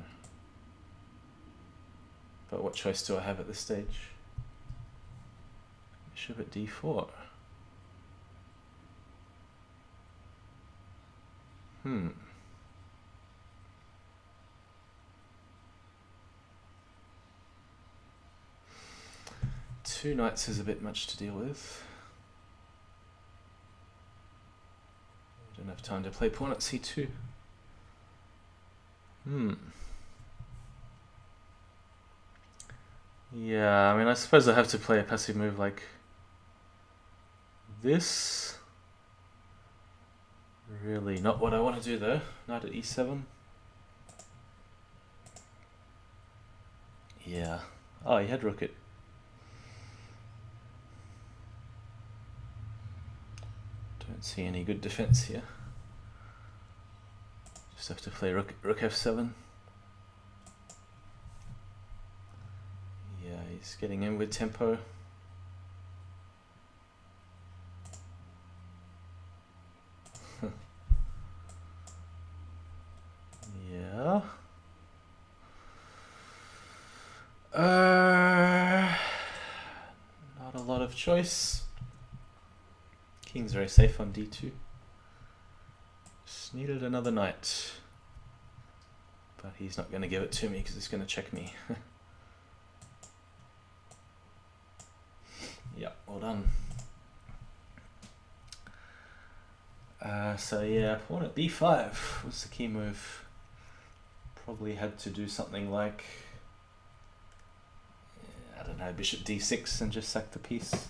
But what choice do I have at this stage? Bishop at d4. Two knights is a bit much to deal with. I don't have time to play pawn at c2. Yeah, I mean, I suppose I have to play a passive move like this. Really not what I want to do though. Knight at e7. Yeah. Oh, he had rook at... Don't see any good defense here. Just have to play rook f7. Yeah, he's getting in with tempo. Yeah. Not a lot of choice. King's very safe on d2. Just needed another knight. But he's not going to give it to me because he's going to check me. Yeah, well done. So yeah, pawn at b5 was the key move. Probably had to do something like, I don't know, bishop d6 and just sack the piece.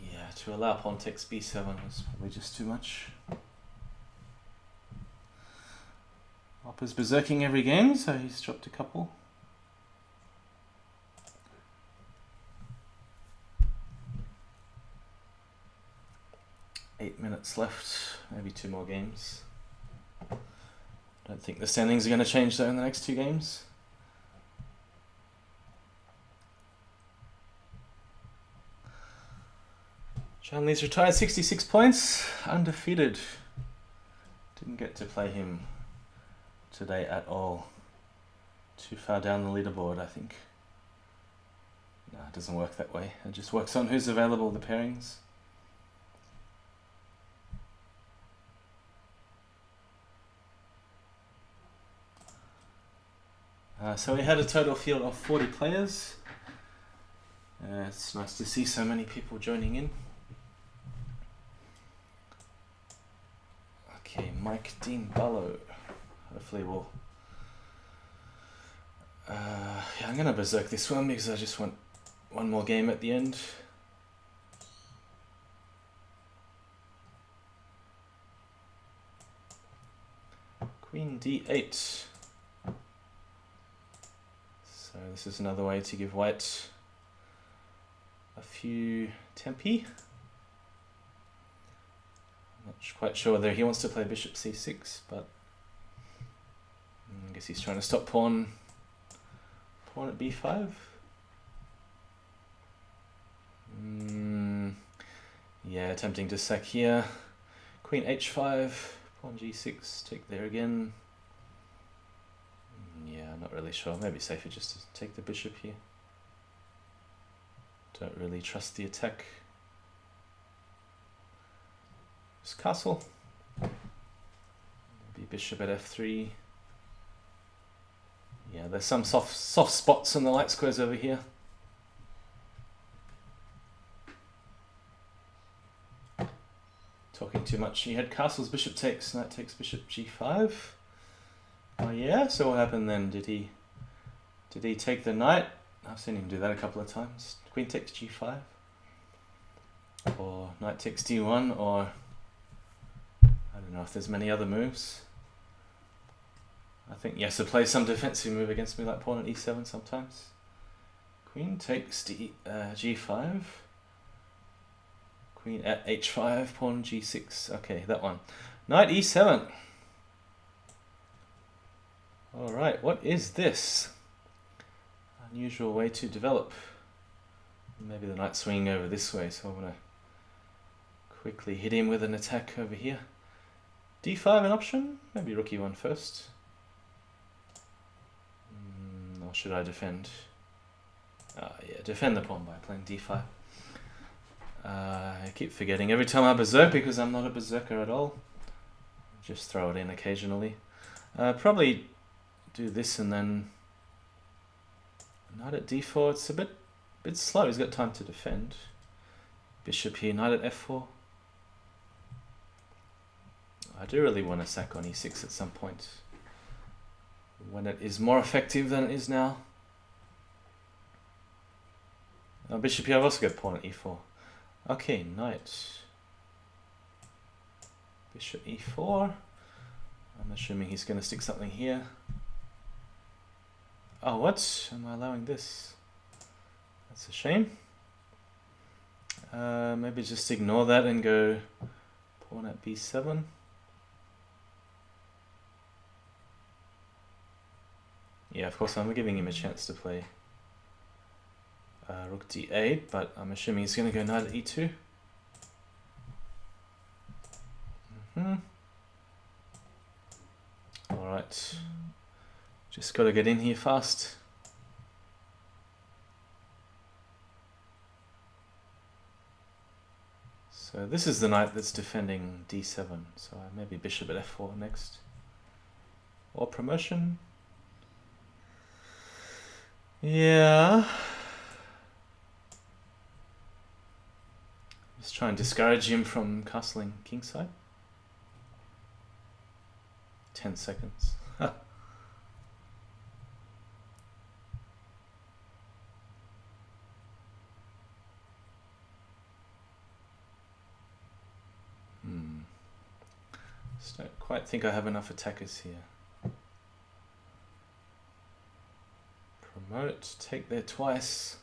Yeah, to allow pawn takes b7 was probably just too much. Opper's berserking every game, so he's dropped a couple. Minutes left, maybe 2 more games. Don't think the standings are going to change though in the next 2 games. Chanley's retired 66 points, undefeated. Didn't get to play him today at all. Too far down the leaderboard, I think. No, it doesn't work that way. It just works on who's available, the pairings. So we had a total field of 40 players. It's nice to see so many people joining in. Okay, Mike Dean Ballo. Hopefully we'll... yeah, I'm going to berserk this one because I just want one more game at the end. Queen d8. So this is another way to give white a few tempi. Not quite sure whether he wants to play bishop c6, but I guess he's trying to stop pawn at b5. Yeah, attempting to sack here. Queen h5, pawn g6, take there again. Yeah, I'm not really sure. Maybe safer just to take the bishop here. Don't really trust the attack. Just castle. Maybe bishop at f3. Yeah, there's some soft spots in the light squares over here. Talking too much. He had castles, bishop takes, knight takes, bishop g5. Oh yeah, so what happened then? Did he take the knight I've seen him do that a couple of times. Queen takes g5, or knight takes d1, or I don't know if there's many other moves. I think he has to play some defensive move against me, like pawn at e7 sometimes. Queen takes g5. Queen at h5, pawn g6. Okay, that one. Knight e7. Alright, what is this? Unusual way to develop. Maybe the knight's swinging over this way, so I'm going to quickly hit him with an attack over here. d5 an option? Maybe rook e1 first. Or should I defend? Yeah, defend the pawn by playing d5. I keep forgetting every time I berserk because I'm not a berserker at all. Just throw it in occasionally. Probably do this and then knight at d4. It's a bit slow. He's got time to defend. Bishop here, knight at f4. I do really want to sack on e6 at some point, when it is more effective than it is now. Bishop here, I've also got pawn at e4. Okay, knight. Bishop e4. I'm assuming he's going to stick something here. Oh, what? Am I allowing this? That's a shame. Maybe just ignore that and go pawn at b7. Yeah, of course I'm giving him a chance to play rook d8, but I'm assuming he's going to go knight at e2. Alright, just got to get in here fast. So this is the knight that's defending d7, so maybe bishop at f4 next. Or promotion. Yeah. Just try and discourage him from castling kingside. 10 seconds. Just don't quite think I have enough attackers here. Promote, take there twice.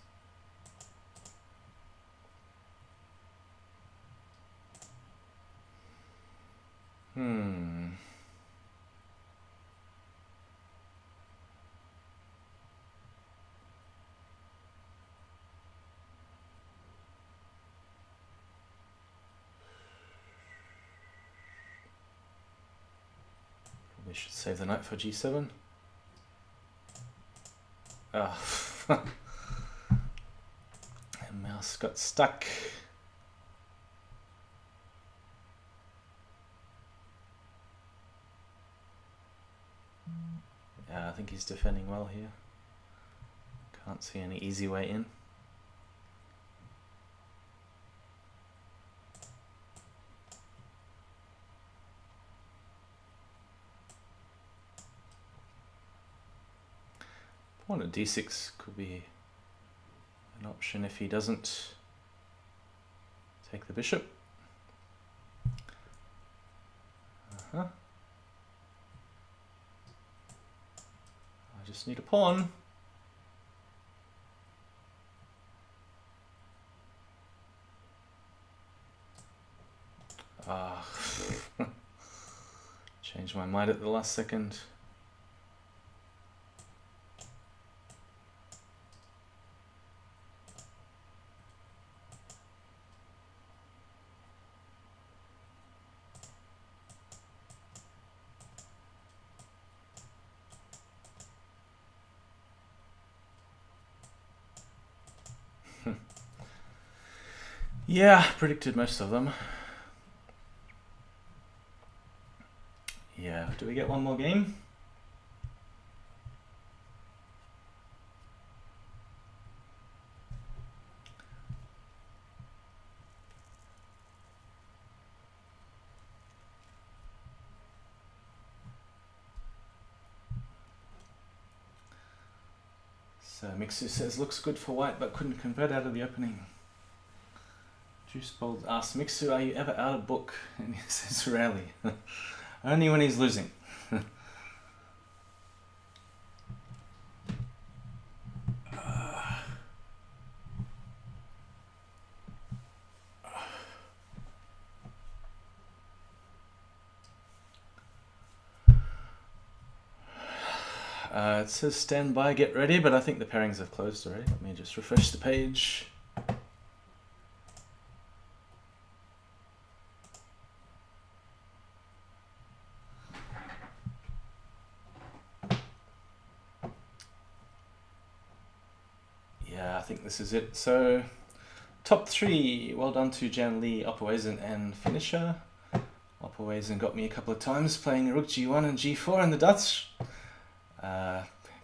Probably should save the knight for g7. Ah, the mouse got stuck. Yeah, I think he's defending well here. Can't see any easy way in. Pawn at d6 could be an option if he doesn't take the bishop. I just need a pawn. Changed my mind at the last second. Yeah, predicted most of them. Yeah, do we get one more game? So Mixu says looks good for white but couldn't convert out of the opening. Juice Bold asks Mixu, are you ever out of book? And he says rarely. Only when he's losing. It says stand by, get ready, but I think the pairings have closed already. Let me just refresh the page. Yeah, I think this is it. So, top three. Well done to Jan Lee, Oppowaisen, and Finisher. Oppowaisen got me a couple of times playing Rook G1 and G4 in the Dutch.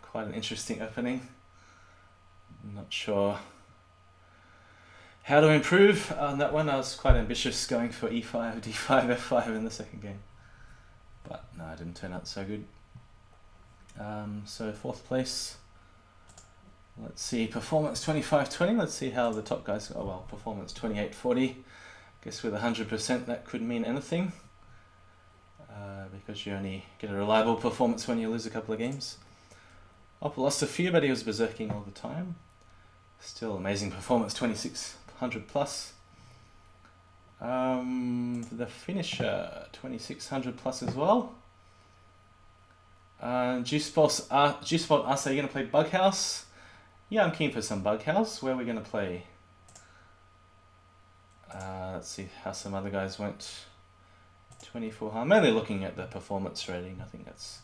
Quite an interesting opening. I'm not sure how to improve on that one. I was quite ambitious going for E5, D5, F5 in the second game. But no, it didn't turn out so good. So fourth place. Let's see, performance 25-20. Let's see how the top guys go. Oh, well, performance 28-40. Guess with 100% that could mean anything. Because you only get a reliable performance when you lose a couple of games. Oppo lost a few, but he was berserking all the time. Still amazing performance, 2600 plus. The Finisher, 2600 plus as well. Juicebolt asks, are you going to play Bughouse? Yeah, I'm keen for some Bughouse. Where are we going to play? Let's see how some other guys went. 24. I'm only looking at the performance rating. I think that's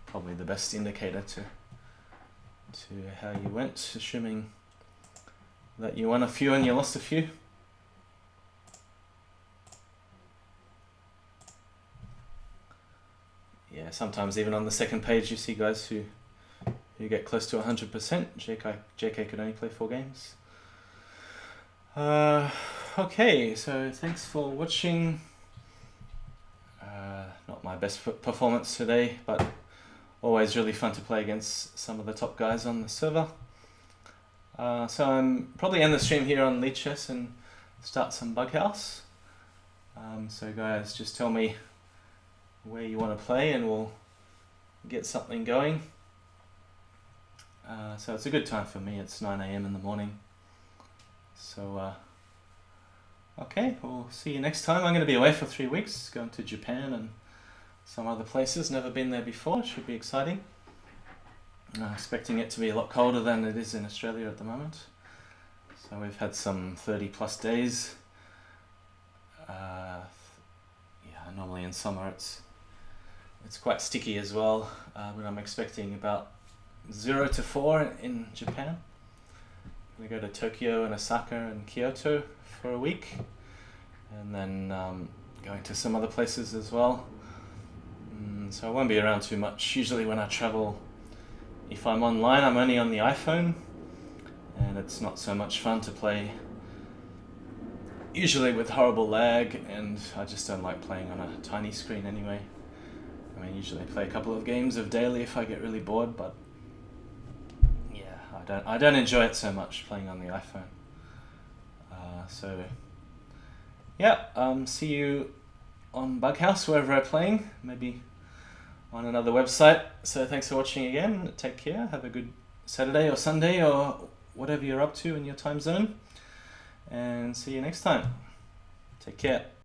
probably the best indicator to how you went, assuming that you won a few and you lost a few. Yeah, sometimes even on the second page you see guys who get close to 100%. JK could only play 4 games. Okay, so thanks for watching. Not my best performance today, but always really fun to play against some of the top guys on the server. So I'm probably end the stream here on Lead Chess and start some Bughouse. So guys, just tell me where you want to play and we'll get something going. So it's a good time for me. It's 9 AM in the morning. So okay, we'll see you next time. I'm going to be away for 3 weeks, going to Japan and some other places. Never been there before. It should be exciting. Expecting it to be a lot colder than it is in Australia at the moment. So we've had some 30 plus days. Yeah, normally in summer it's quite sticky as well, but I'm expecting about 0 to 4 in Japan. We go to Tokyo and Osaka and Kyoto for a week, and then going to some other places as well. So I won't be around too much. Usually when I travel, if I'm online, I'm only on the iPhone, and it's not so much fun to play, usually with horrible lag, and I just don't like playing on a tiny screen anyway. I mean, usually I play a couple of games of daily if I get really bored, but yeah, I don't enjoy it so much playing on the iPhone. So yeah, see you on Bughouse, wherever I'm playing, maybe on another website. So thanks for watching again. Take care. Have a good Saturday or Sunday or whatever you're up to in your time zone. And see you next time. Take care.